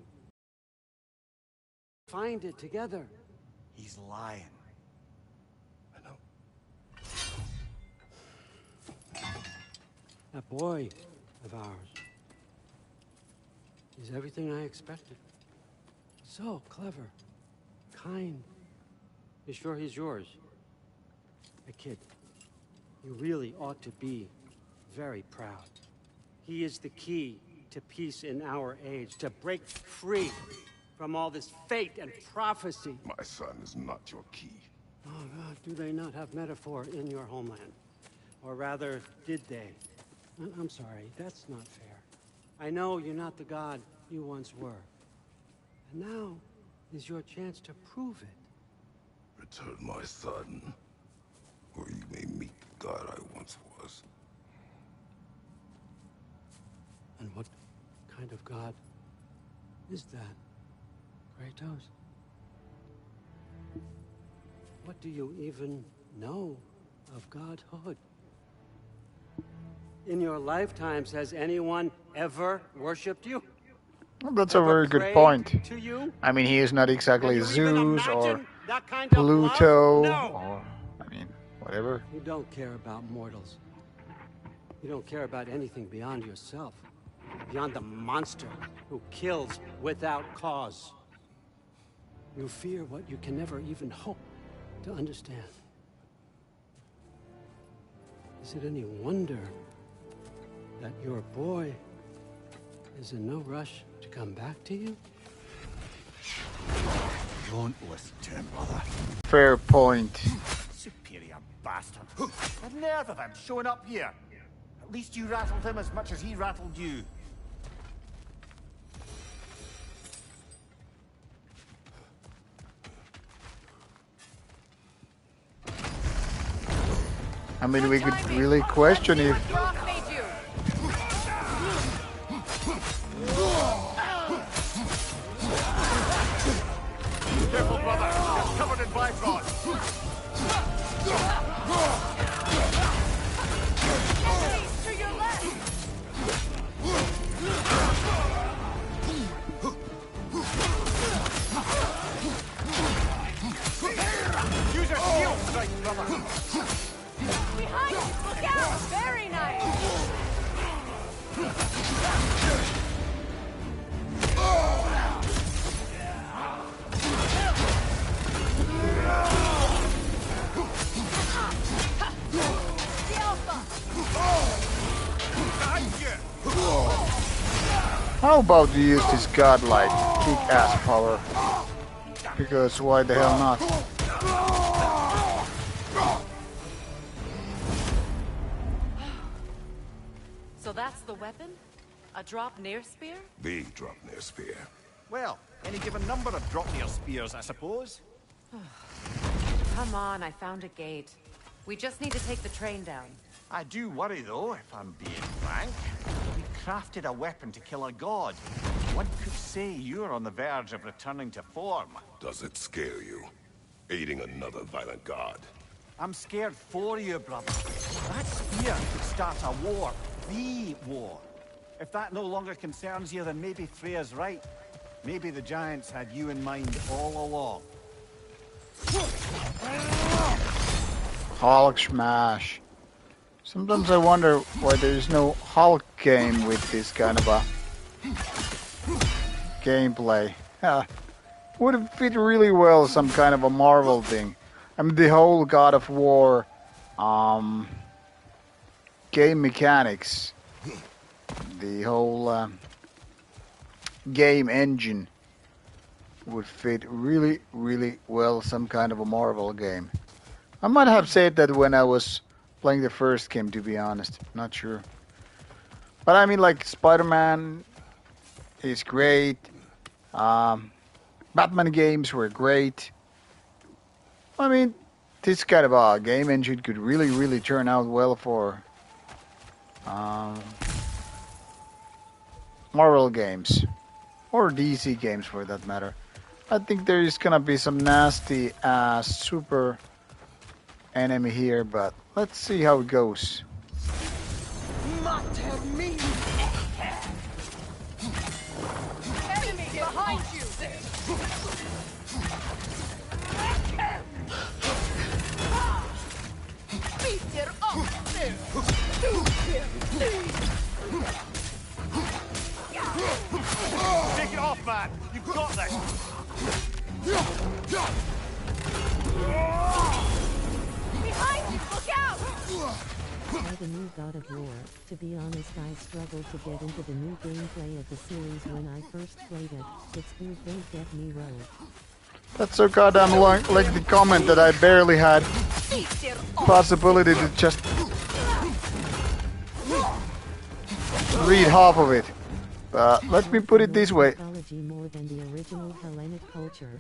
[SPEAKER 8] Find it together.
[SPEAKER 5] He's lying.
[SPEAKER 4] I know.
[SPEAKER 8] That boy of ours is everything I expected. So clever, kind. You sure he's yours? A kid, you really ought to be very proud. He is the key to peace in our age, to break free from all this fate and prophecy.
[SPEAKER 4] My son is not your key.
[SPEAKER 8] Oh, God, do they not have metaphor in your homeland? Or rather, did they? I'm sorry, that's not fair. I know you're not the god you once were. And now is your chance to prove it.
[SPEAKER 4] Return my son, or you may meet the god I once was.
[SPEAKER 8] And what kind of god is that, Kratos? What do you even know of godhood? In your lifetimes, has anyone ever worshipped you?
[SPEAKER 1] Well, that's a
[SPEAKER 8] Ever
[SPEAKER 1] very good
[SPEAKER 8] prayed
[SPEAKER 1] point.
[SPEAKER 8] to you?
[SPEAKER 1] I mean, he is not
[SPEAKER 8] Can
[SPEAKER 1] exactly
[SPEAKER 8] you even
[SPEAKER 1] Zeus or
[SPEAKER 8] imagine that kind of
[SPEAKER 1] Pluto,
[SPEAKER 8] love? No.
[SPEAKER 1] or, I mean, whatever.
[SPEAKER 8] You don't care about mortals. You don't care about anything beyond yourself. Beyond the monster who kills without cause. You fear what you can never even hope to understand. Is it any wonder that your boy is in no rush to come back to you?
[SPEAKER 5] Don't listen to him, brother.
[SPEAKER 1] Fair point.
[SPEAKER 5] Superior bastard. The nerve of him showing up here. At least you rattled him as much as he rattled you.
[SPEAKER 1] I mean, we could really question if
[SPEAKER 2] Rock made you.
[SPEAKER 7] Careful, brother. It's covered in Bifrost.
[SPEAKER 2] Enemies to your left.
[SPEAKER 7] Use your shield strike, brother.
[SPEAKER 2] Behind you. Look out. Very nice. The Alpha.
[SPEAKER 1] how about you use this godlike kick-ass power? Because why the hell not?
[SPEAKER 3] So that's the weapon? A drop near spear?
[SPEAKER 4] The Draupnir spear.
[SPEAKER 5] Well, any given number of Draupnir spears, I suppose.
[SPEAKER 3] Come on, I found a gate. We just need to take the train down.
[SPEAKER 5] I do worry, though, if I'm being frank. We crafted a weapon to kill a god. One could say you're on the verge of returning to form.
[SPEAKER 4] Does it scare you? Aiding another violent god.
[SPEAKER 5] I'm scared for you, brother. That spear could start a war. The war. If that no longer concerns you, then maybe Freya's right. Maybe the Giants had you in mind all along.
[SPEAKER 1] Hulk smash. Sometimes I wonder why there is no Hulk game with this kind of a gameplay. Would have fit really well some kind of a Marvel thing. I mean, the whole God of War game mechanics, the whole game engine would fit really, really well some kind of a Marvel game. I might have said that when I was playing the first game, to be honest. Not sure. But I mean, like, Spider-Man is great. Batman games were great. I mean, this kind of a game engine could really, really turn out well for Marvel games, or DC games for that matter. I think there is gonna be some nasty super enemy here, but let's see how it goes.
[SPEAKER 2] Enemy behind you! Peter up there!
[SPEAKER 7] Take it off, man! You've got this!
[SPEAKER 2] Behind you! Look out!
[SPEAKER 9] By the new God of War, to be honest I struggled to get into the new gameplay of the series when I first played it. It's smooth, don't get me wrong.
[SPEAKER 1] That's so goddamn long, like the comment that I barely had
[SPEAKER 2] Peter up!
[SPEAKER 1] possibility to just read half of it. But let me put it this way.
[SPEAKER 9] Mythology more than the original Hellenic culture.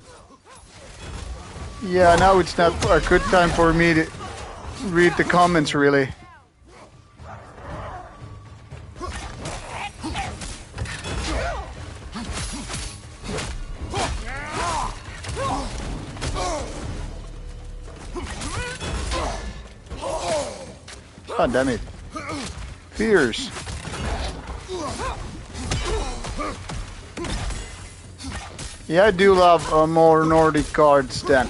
[SPEAKER 1] Yeah, now it's not a good time for me to read the comments really. God damn it. Fierce. Yeah, I do love more Nordic cards than.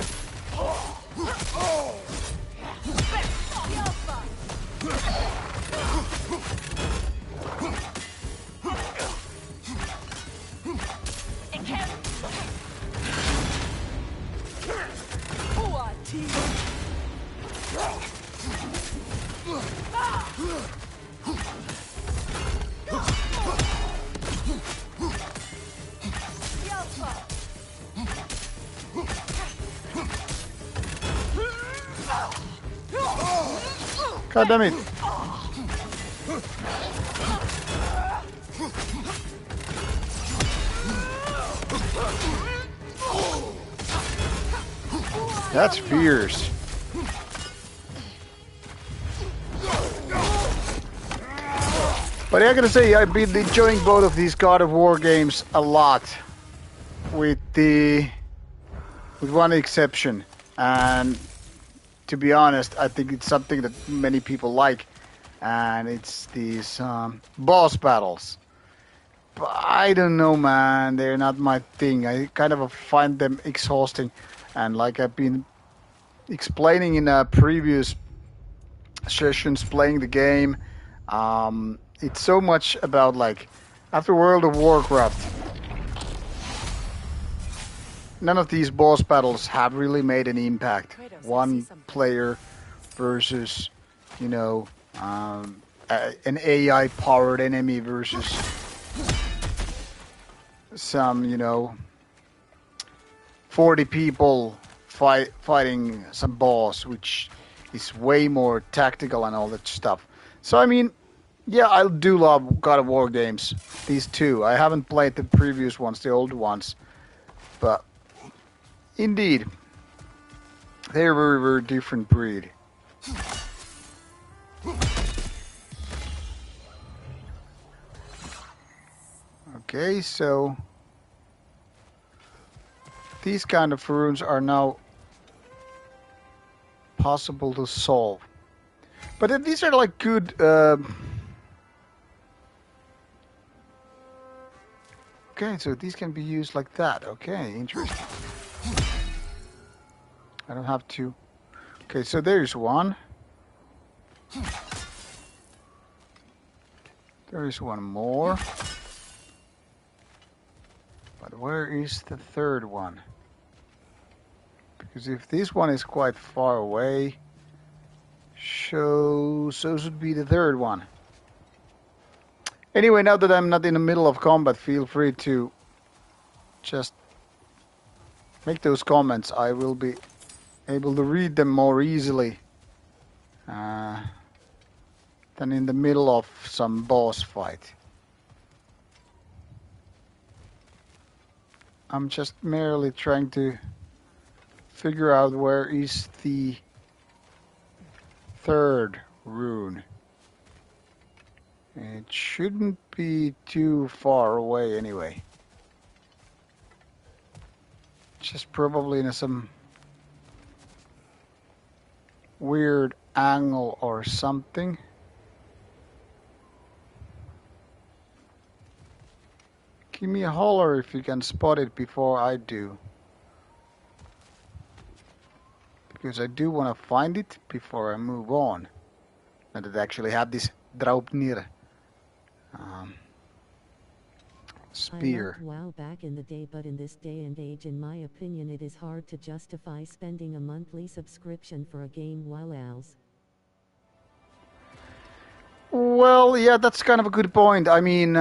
[SPEAKER 1] God damn it. That's fierce. But I gotta say, I've been enjoying both of these God of War games a lot, with one exception. And to be honest, I think it's something that many people like, and it's these boss battles. But I don't know, man. They're not my thing. I kind of find them exhausting, and like I've been explaining in previous sessions playing the game, it's so much about like after World of Warcraft. None of these boss battles have really made an impact. One player versus, you know, an AI-powered enemy versus some, you know, 40 people fighting some boss, which is way more tactical and all that stuff. So, I mean, yeah, I do love God of War games. These two. I haven't played the previous ones, the old ones, but indeed, they're very, very different breed. Okay, so these kind of runes are now possible to solve. But these are like good... Okay, so these can be used like that. Okay, interesting. I don't have to... Okay, so there's one. There is one more. But where is the third one? Because if this one is quite far away, so should be the third one. Anyway, now that I'm not in the middle of combat, feel free to just make those comments. I will be able to read them more easily than in the middle of some boss fight. I'm just merely trying to figure out where is the third rune. It shouldn't be too far away anyway. Just probably in some weird angle or something. Give me a holler if you can spot it before I do. Because I do want to find it before I move on. And it actually have this Draupnir spear.
[SPEAKER 9] I loved WoW back in the day, but in this day and age, in my opinion, it is hard to justify spending a monthly subscription for a game WoWs.
[SPEAKER 1] Well, yeah, that's kind of a good point. I mean,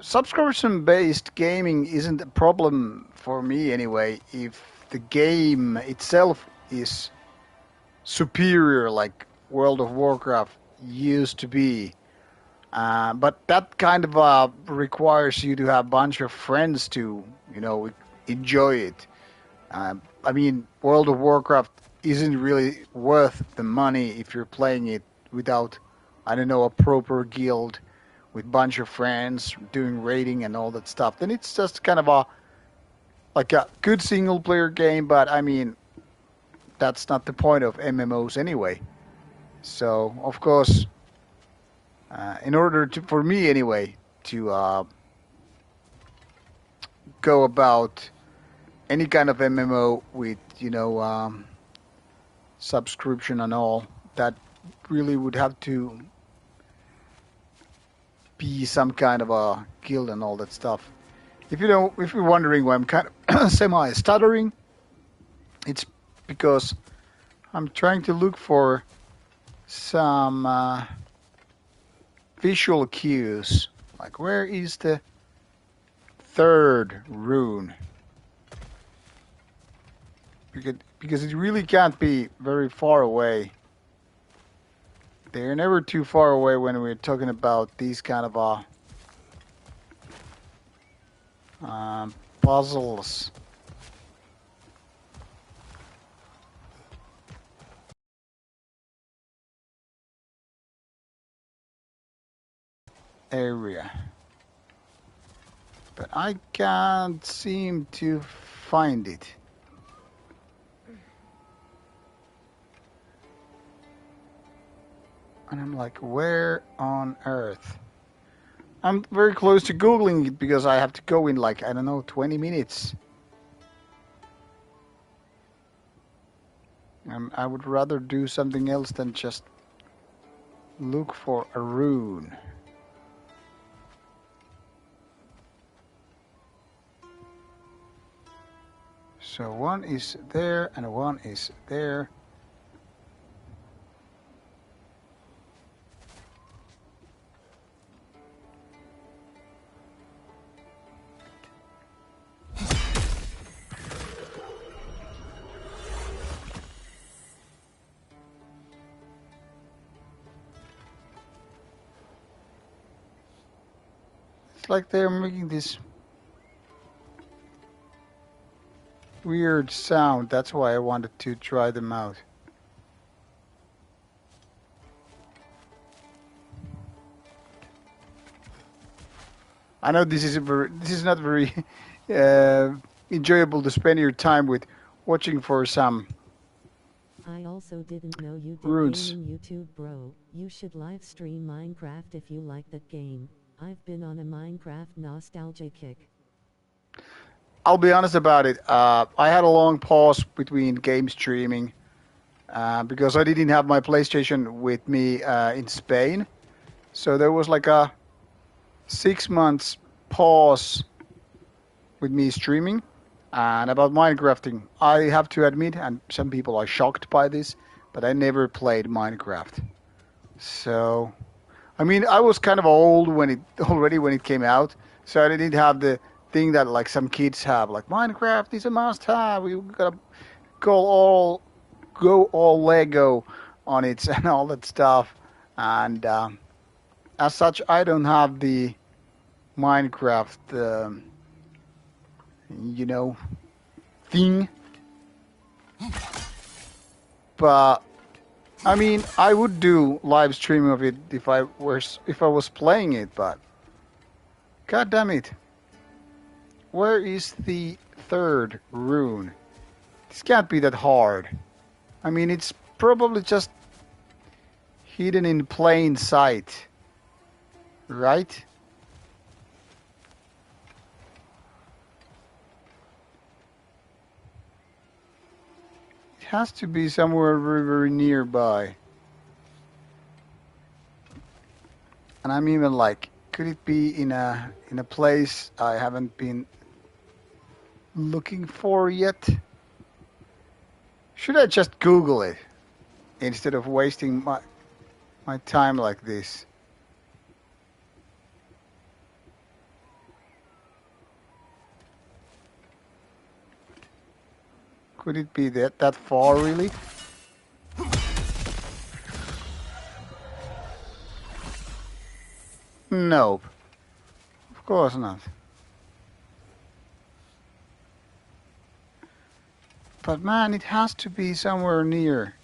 [SPEAKER 1] subscription-based gaming isn't a problem for me anyway, if the game itself is superior, like World of Warcraft used to be. But that kind of requires you to have a bunch of friends to, enjoy it. I mean, World of Warcraft isn't really worth the money if you're playing it without, I don't know, a proper guild with bunch of friends doing raiding and all that stuff. Then it's just kind of a good single player game, but I mean, that's not the point of MMOs anyway. So, of course, in order to, for me anyway, to go about any kind of MMO with, subscription and all, that really would have to be some kind of a guild and all that stuff. If you're wondering why I'm kind of semi-stuttering, it's because I'm trying to look for some visual cues. Like, where is the third rune? Because it really can't be very far away. They're never too far away when we're talking about these kind of puzzles. Area. But I can't seem to find it. And I'm like, where on earth? I'm very close to Googling it because I have to go in like, I don't know, 20 minutes. I would rather do something else than just look for a rune. So one is there and one is there. It's like they're making this weird sound. That's why I wanted to try them out. I know this is not very enjoyable to spend your time with watching for some
[SPEAKER 9] I also didn't know you did
[SPEAKER 1] runes.
[SPEAKER 9] gaming YouTube, bro. You should live stream Minecraft if you like that game. I've been on a Minecraft nostalgia kick.
[SPEAKER 1] I'll be honest about it. I had a long pause between game streaming because I didn't have my PlayStation with me in Spain. So there was like a 6 months pause with me streaming. And about Minecrafting, I have to admit, and some people are shocked by this, but I never played Minecraft. So, I mean, I was kind of old when it came out, so I didn't have the thing that like some kids have, like Minecraft is a must-have. We gotta go all Lego on it and all that stuff. And as such, I don't have the Minecraft, thing. But I mean, I would do live stream of it if I was playing it, but god damn it. Where is the third rune? This can't be that hard. I mean, it's probably just hidden in plain sight. Right? It has to be somewhere very, very nearby. And I'm even like, could it be in a place I haven't been looking for yet? Should I just Google it instead of wasting my time like this? Could it be that far, really? Nope. Of course not. But man, it has to be somewhere near.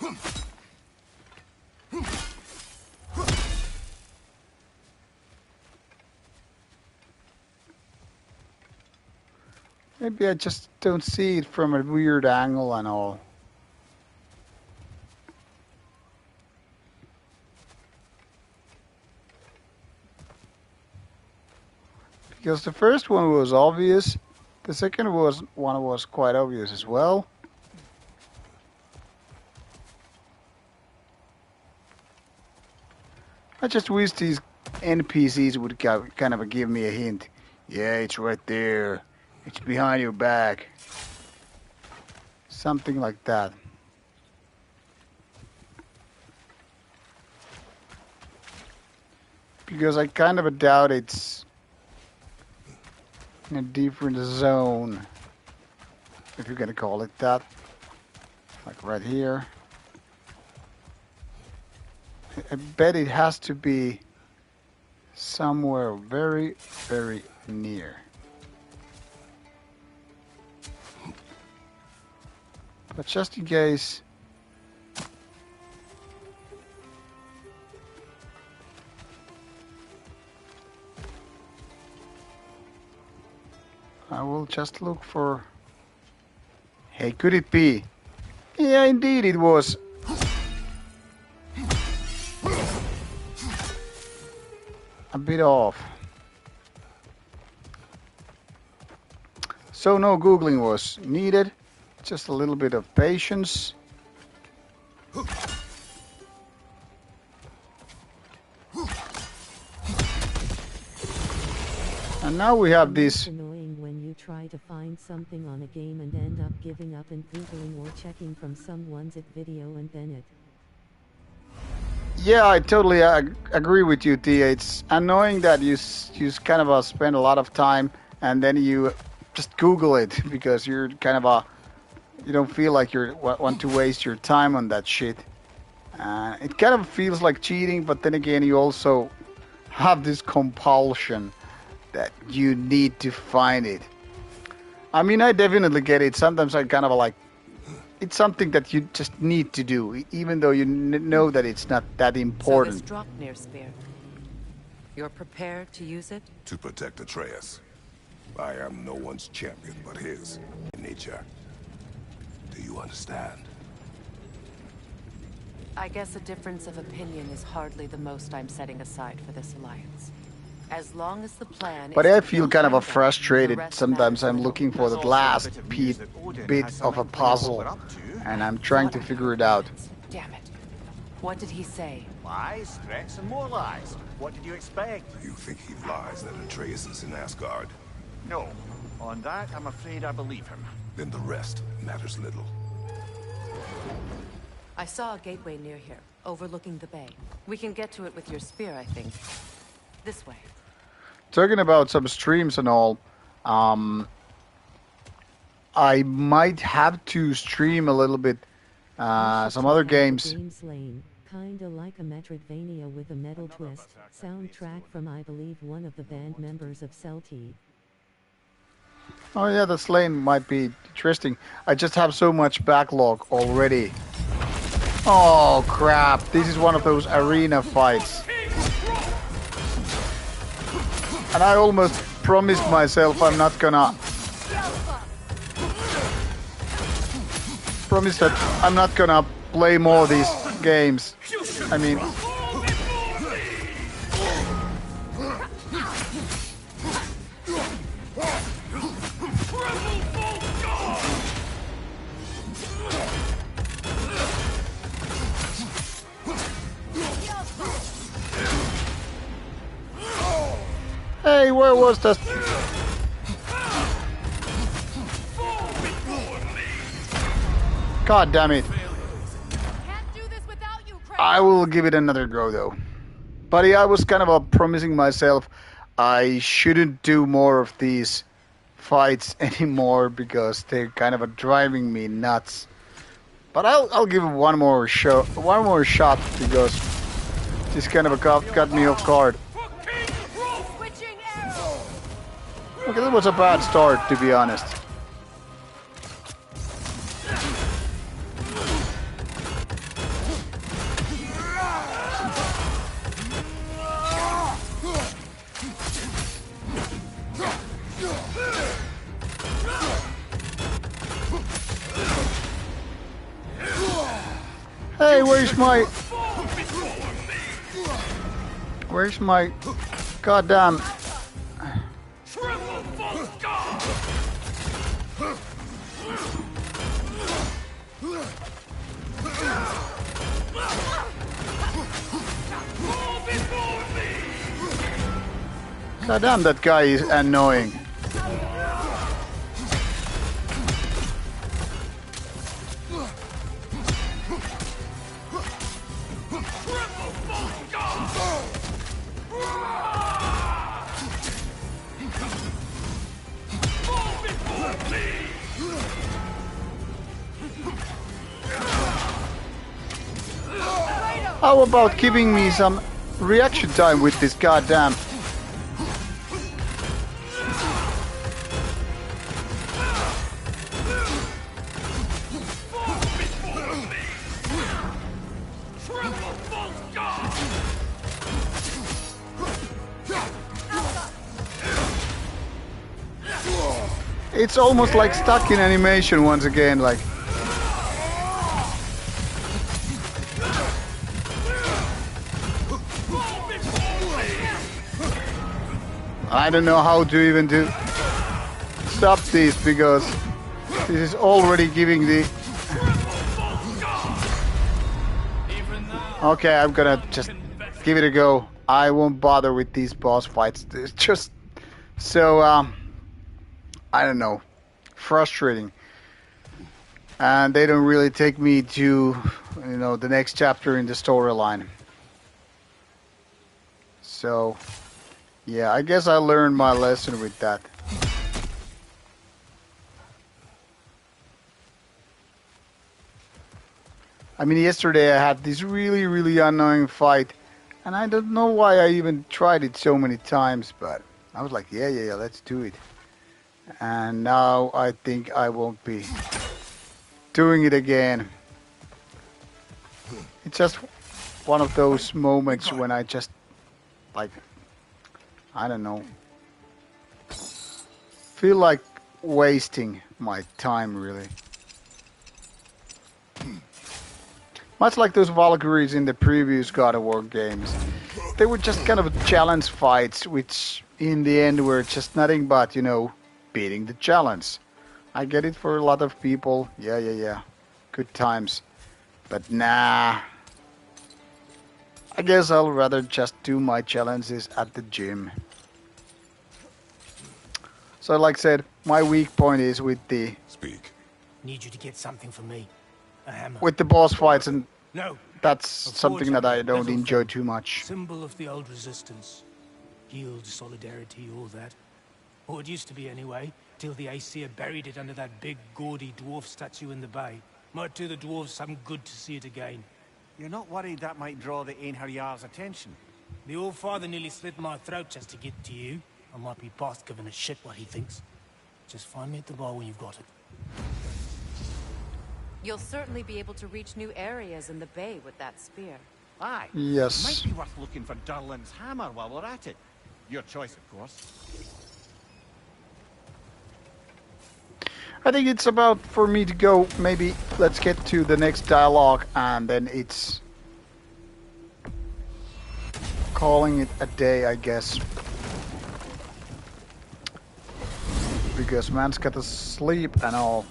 [SPEAKER 1] Maybe I just don't see it from a weird angle and all. Because the first one was obvious, the second one was quite obvious as well. I just wish these NPCs would kind of give me a hint. Yeah, it's right there. It's behind your back. Something like that. Because I kind of doubt it's in a different zone, if you're gonna call it that. Like right here. I bet it has to be somewhere very, very near. But just in case, I will just look for... Hey, could it be? Yeah, indeed it was. A bit off. So no Googling was needed. Just a little bit of patience. And now we have this.
[SPEAKER 9] Annoying when you try to find something on a game and end up giving up and googling or checking from someone's video and then it.
[SPEAKER 1] Yeah, I totally agree with you, Tia. It's annoying that you kind of spend a lot of time and then you just Google it because you're kind of you don't feel like you want to waste your time on that shit. It kind of feels like cheating, but then again, you also have this compulsion that you need to find it. I mean, I definitely get it. Sometimes I kind of like, it's something that you just need to do, even though you know that it's not that important.
[SPEAKER 3] So this Draupnir spear, you're prepared to use it?
[SPEAKER 4] To protect Atreus. I am no one's champion but his, in nature. Do you understand?
[SPEAKER 3] I guess a difference of opinion is hardly the most I'm setting aside for this alliance. As long as the plan
[SPEAKER 1] But
[SPEAKER 3] is
[SPEAKER 1] I
[SPEAKER 3] to
[SPEAKER 1] feel
[SPEAKER 3] build
[SPEAKER 1] kind of
[SPEAKER 3] Heimdall,
[SPEAKER 1] frustrated.
[SPEAKER 3] the rest
[SPEAKER 1] Sometimes
[SPEAKER 3] matters
[SPEAKER 1] I'm
[SPEAKER 3] little.
[SPEAKER 1] looking for the last bit of a puzzle, and I'm trying to figure it out.
[SPEAKER 3] Damn it. What did he say?
[SPEAKER 5] Lies, threats, and more lies. What did you expect?
[SPEAKER 4] You think he lies that Atreus is in Asgard?
[SPEAKER 5] No. On that, I'm afraid I believe him.
[SPEAKER 4] Then the rest matters little.
[SPEAKER 3] I saw a gateway near here, overlooking the bay. We can get to it with your spear, I think. This way.
[SPEAKER 1] Talking about some streams and all, I might have to stream a little bit some other games.
[SPEAKER 9] Kinda like a Metroidvania with a metal twist. Soundtrack from, I believe, one of the band members of Celti.
[SPEAKER 1] Oh yeah, the Slane might be interesting. I just have so much backlog already. Oh crap, this is one of those arena fights. And I almost promised myself I'm not gonna... Promise that I'm not gonna play more of these games. I mean... Hey, where was that? God damn it.
[SPEAKER 2] Can't do this without you, Kratos.
[SPEAKER 1] I will give it another go though. But yeah, I was kind of promising myself I shouldn't do more of these fights anymore because they're kind of driving me nuts. But I'll give it one more shot because this kind of got me off guard.
[SPEAKER 2] Switching arrow.
[SPEAKER 1] Okay, that was a bad start, to be honest. Hey, where's my goddamn... Goddamn, that guy is annoying. How about giving me some reaction time with this goddamn... It's almost like stuck in animation once again, like... I don't know how to even stop this because this is already giving the... Okay, I'm gonna just give it a go. I won't bother with these boss fights. It's just so, I don't know, frustrating. And they don't really take me to, you know, the next chapter in the storyline. So... yeah, I guess I learned my lesson with that. I mean, yesterday I had this really annoying fight, and I don't know why I even tried it so many times, but I was like, yeah, let's do it. And now I think I won't be doing it again. It's just one of those moments when I just, like... I don't know. Feel like wasting my time, really. Much like those Valkyries in the previous God of War games. They were just kind of challenge fights, which in the end were just nothing but, you know, beating the challenge. I get it for a lot of people. Yeah. Good times. But nah. I guess I'll rather just do my challenges at the gym. So like I said, my weak point is with the...
[SPEAKER 10] Speak.
[SPEAKER 11] Need you to get something for me. A hammer.
[SPEAKER 1] with the boss fights, and
[SPEAKER 11] No.
[SPEAKER 1] that's something that I don't enjoy too much.
[SPEAKER 11] Symbol of the old resistance. Guild, solidarity, all that. Or it used to be anyway, till the Aesir buried it under that big, gaudy dwarf statue in the bay. Might do the dwarves some good to see it again.
[SPEAKER 5] You're not worried that might draw the Einherjar's attention?
[SPEAKER 11] The old father nearly slit my throat just to get to you. I might be past giving a shit what he thinks. Just find me at the bar when you've got it.
[SPEAKER 3] You'll certainly be able to reach new areas in the bay with that spear.
[SPEAKER 5] Aye. Might
[SPEAKER 1] Yes.
[SPEAKER 5] be worth looking for Durlin's hammer while we're at it. Your choice, of course.
[SPEAKER 1] I think it's about for me to go. Maybe let's get to the next dialogue and then it's calling it a day, I guess. Because man's got to sleep and all.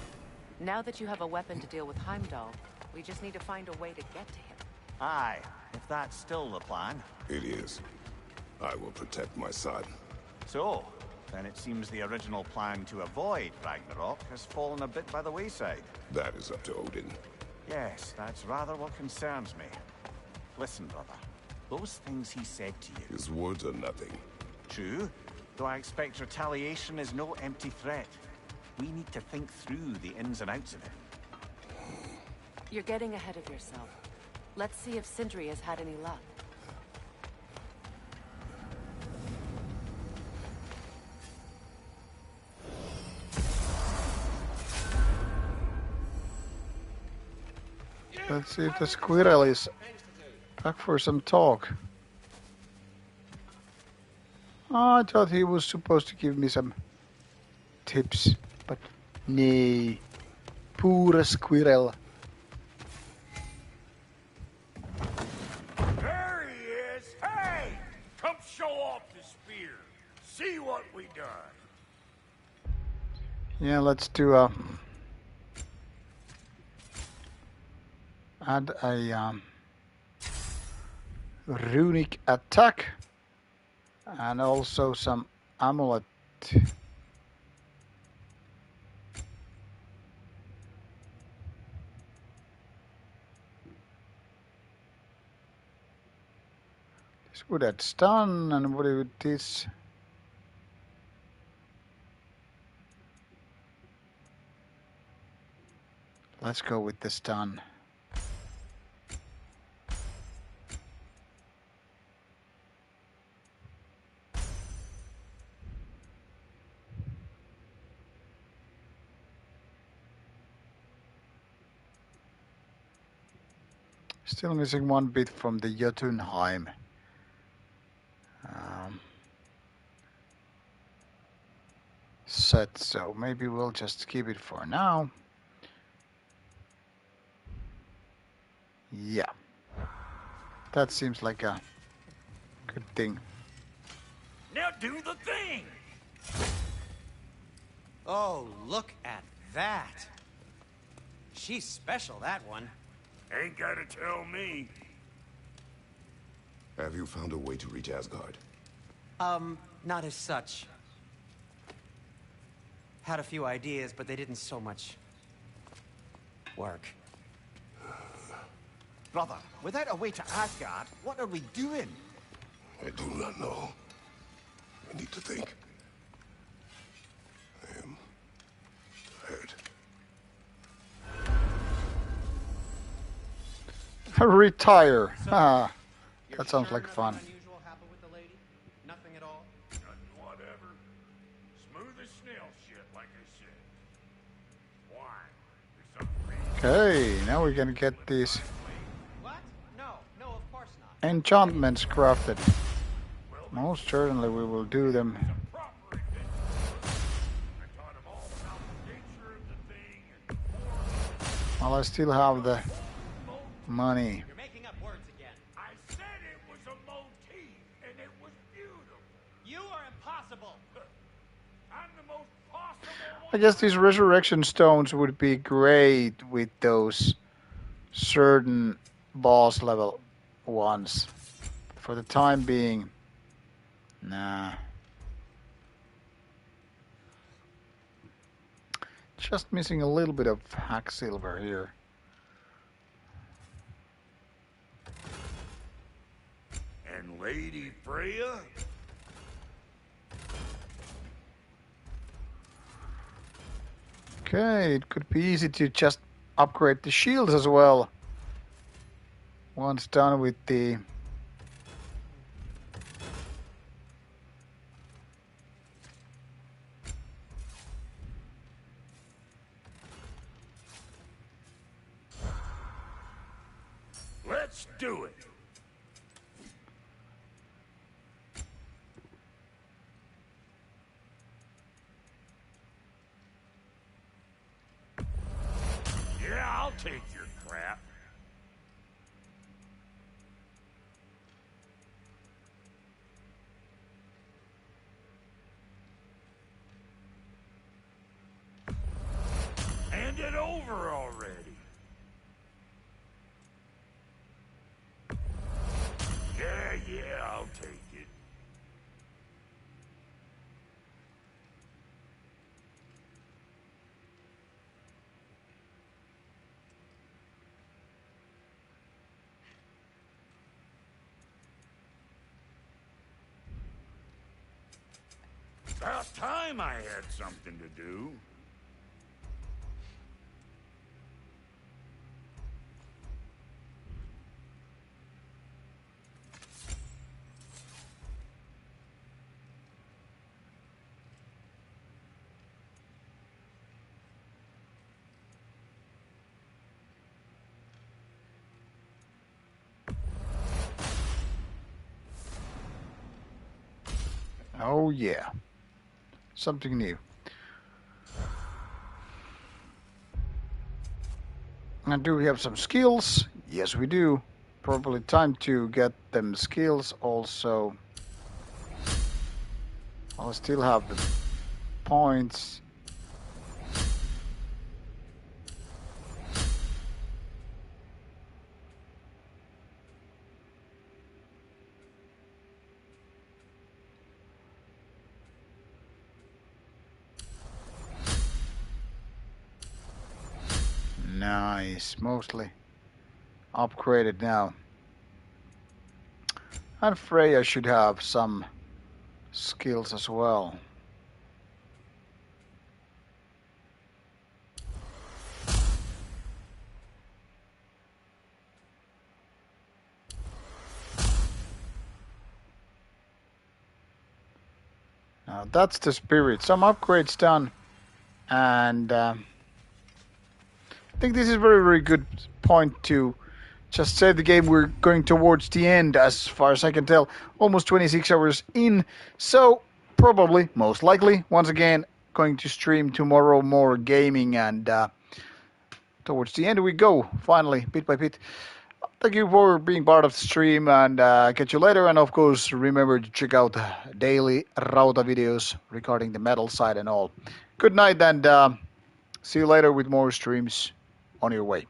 [SPEAKER 3] Now that you have a weapon to deal with Heimdall, we just need to find a way to get to him.
[SPEAKER 5] Aye, if that's still the plan.
[SPEAKER 4] It is. I will protect my son.
[SPEAKER 5] So, then it seems the original plan to avoid Ragnarok has fallen a bit by the wayside.
[SPEAKER 4] That is up to Odin.
[SPEAKER 5] Yes, that's rather what concerns me. Listen, brother. Those things he said to you.
[SPEAKER 4] His words are nothing.
[SPEAKER 5] True, though I expect retaliation is no empty threat. We need to think through the ins and outs of it.
[SPEAKER 3] You're getting ahead of yourself. Let's see if Sindri has had any luck.
[SPEAKER 1] Let's see if the squirrel is back for some talk. Oh, I thought he was supposed to give me some tips, but nay, poor squirrel.
[SPEAKER 6] There he is! Hey! Come show off the spear. See what we done.
[SPEAKER 1] Yeah, let's do add a runic attack and also some amulet. This would add stun, and what would this? Let's go with the stun. Still missing one bit from the Jotunheim. Set, so maybe we'll just keep it for now. Yeah, that seems like a good thing.
[SPEAKER 6] Now do the thing!
[SPEAKER 10] Oh, look at that. She's special, that one.
[SPEAKER 6] Ain't gotta tell me.
[SPEAKER 4] Have you found a way to reach Asgard?
[SPEAKER 10] Not as such. Had a few ideas, but they didn't so much work.
[SPEAKER 5] Brother, without a way to Asgard, what are we doing?
[SPEAKER 4] I do not know. I need to think. I am tired.
[SPEAKER 1] Retire. Ah, that sounds like fun.
[SPEAKER 10] Unusual happened with the lady? Nothing at all?
[SPEAKER 6] Whatever. Smooth as snail shit, like I said. Why? There's something
[SPEAKER 1] Okay, now we're gonna get these
[SPEAKER 10] What? No, of course not.
[SPEAKER 1] enchantments crafted. Most certainly we will do them. While I still have the money.
[SPEAKER 10] You're making up words again.
[SPEAKER 6] I said it was a motif, and it was beautiful.
[SPEAKER 10] You are impossible.
[SPEAKER 6] I'm the most possible
[SPEAKER 1] I guess these resurrection stones would be great with those certain boss level ones. For the time being, nah. Just missing a little bit of hack silver here.
[SPEAKER 6] And Lady Freya?
[SPEAKER 1] Okay, it could be easy to just upgrade the shields as well. Once done with the
[SPEAKER 6] Let's do it. Yeah, I'll take your crap. Hand it over already. Yeah, I'll take it. About time I had something to do.
[SPEAKER 1] Oh yeah. Something new. And do we have some skills? Yes, we do. Probably time to get them skills also. I'll still have the points. Nice, mostly upgraded now. And Freya should have some skills as well. Now that's the spirit. Some upgrades done, and I think this is a very, very good point to just save the game. We're going towards the end, as far as I can tell, almost 26 hours in. So probably, most likely, once again, going to stream tomorrow more gaming, and towards the end we go, finally, bit by bit. Thank you for being part of the stream, and catch you later. And of course, remember to check out daily Rauta videos regarding the metal side and all. Good night, and see you later with more streams on your way.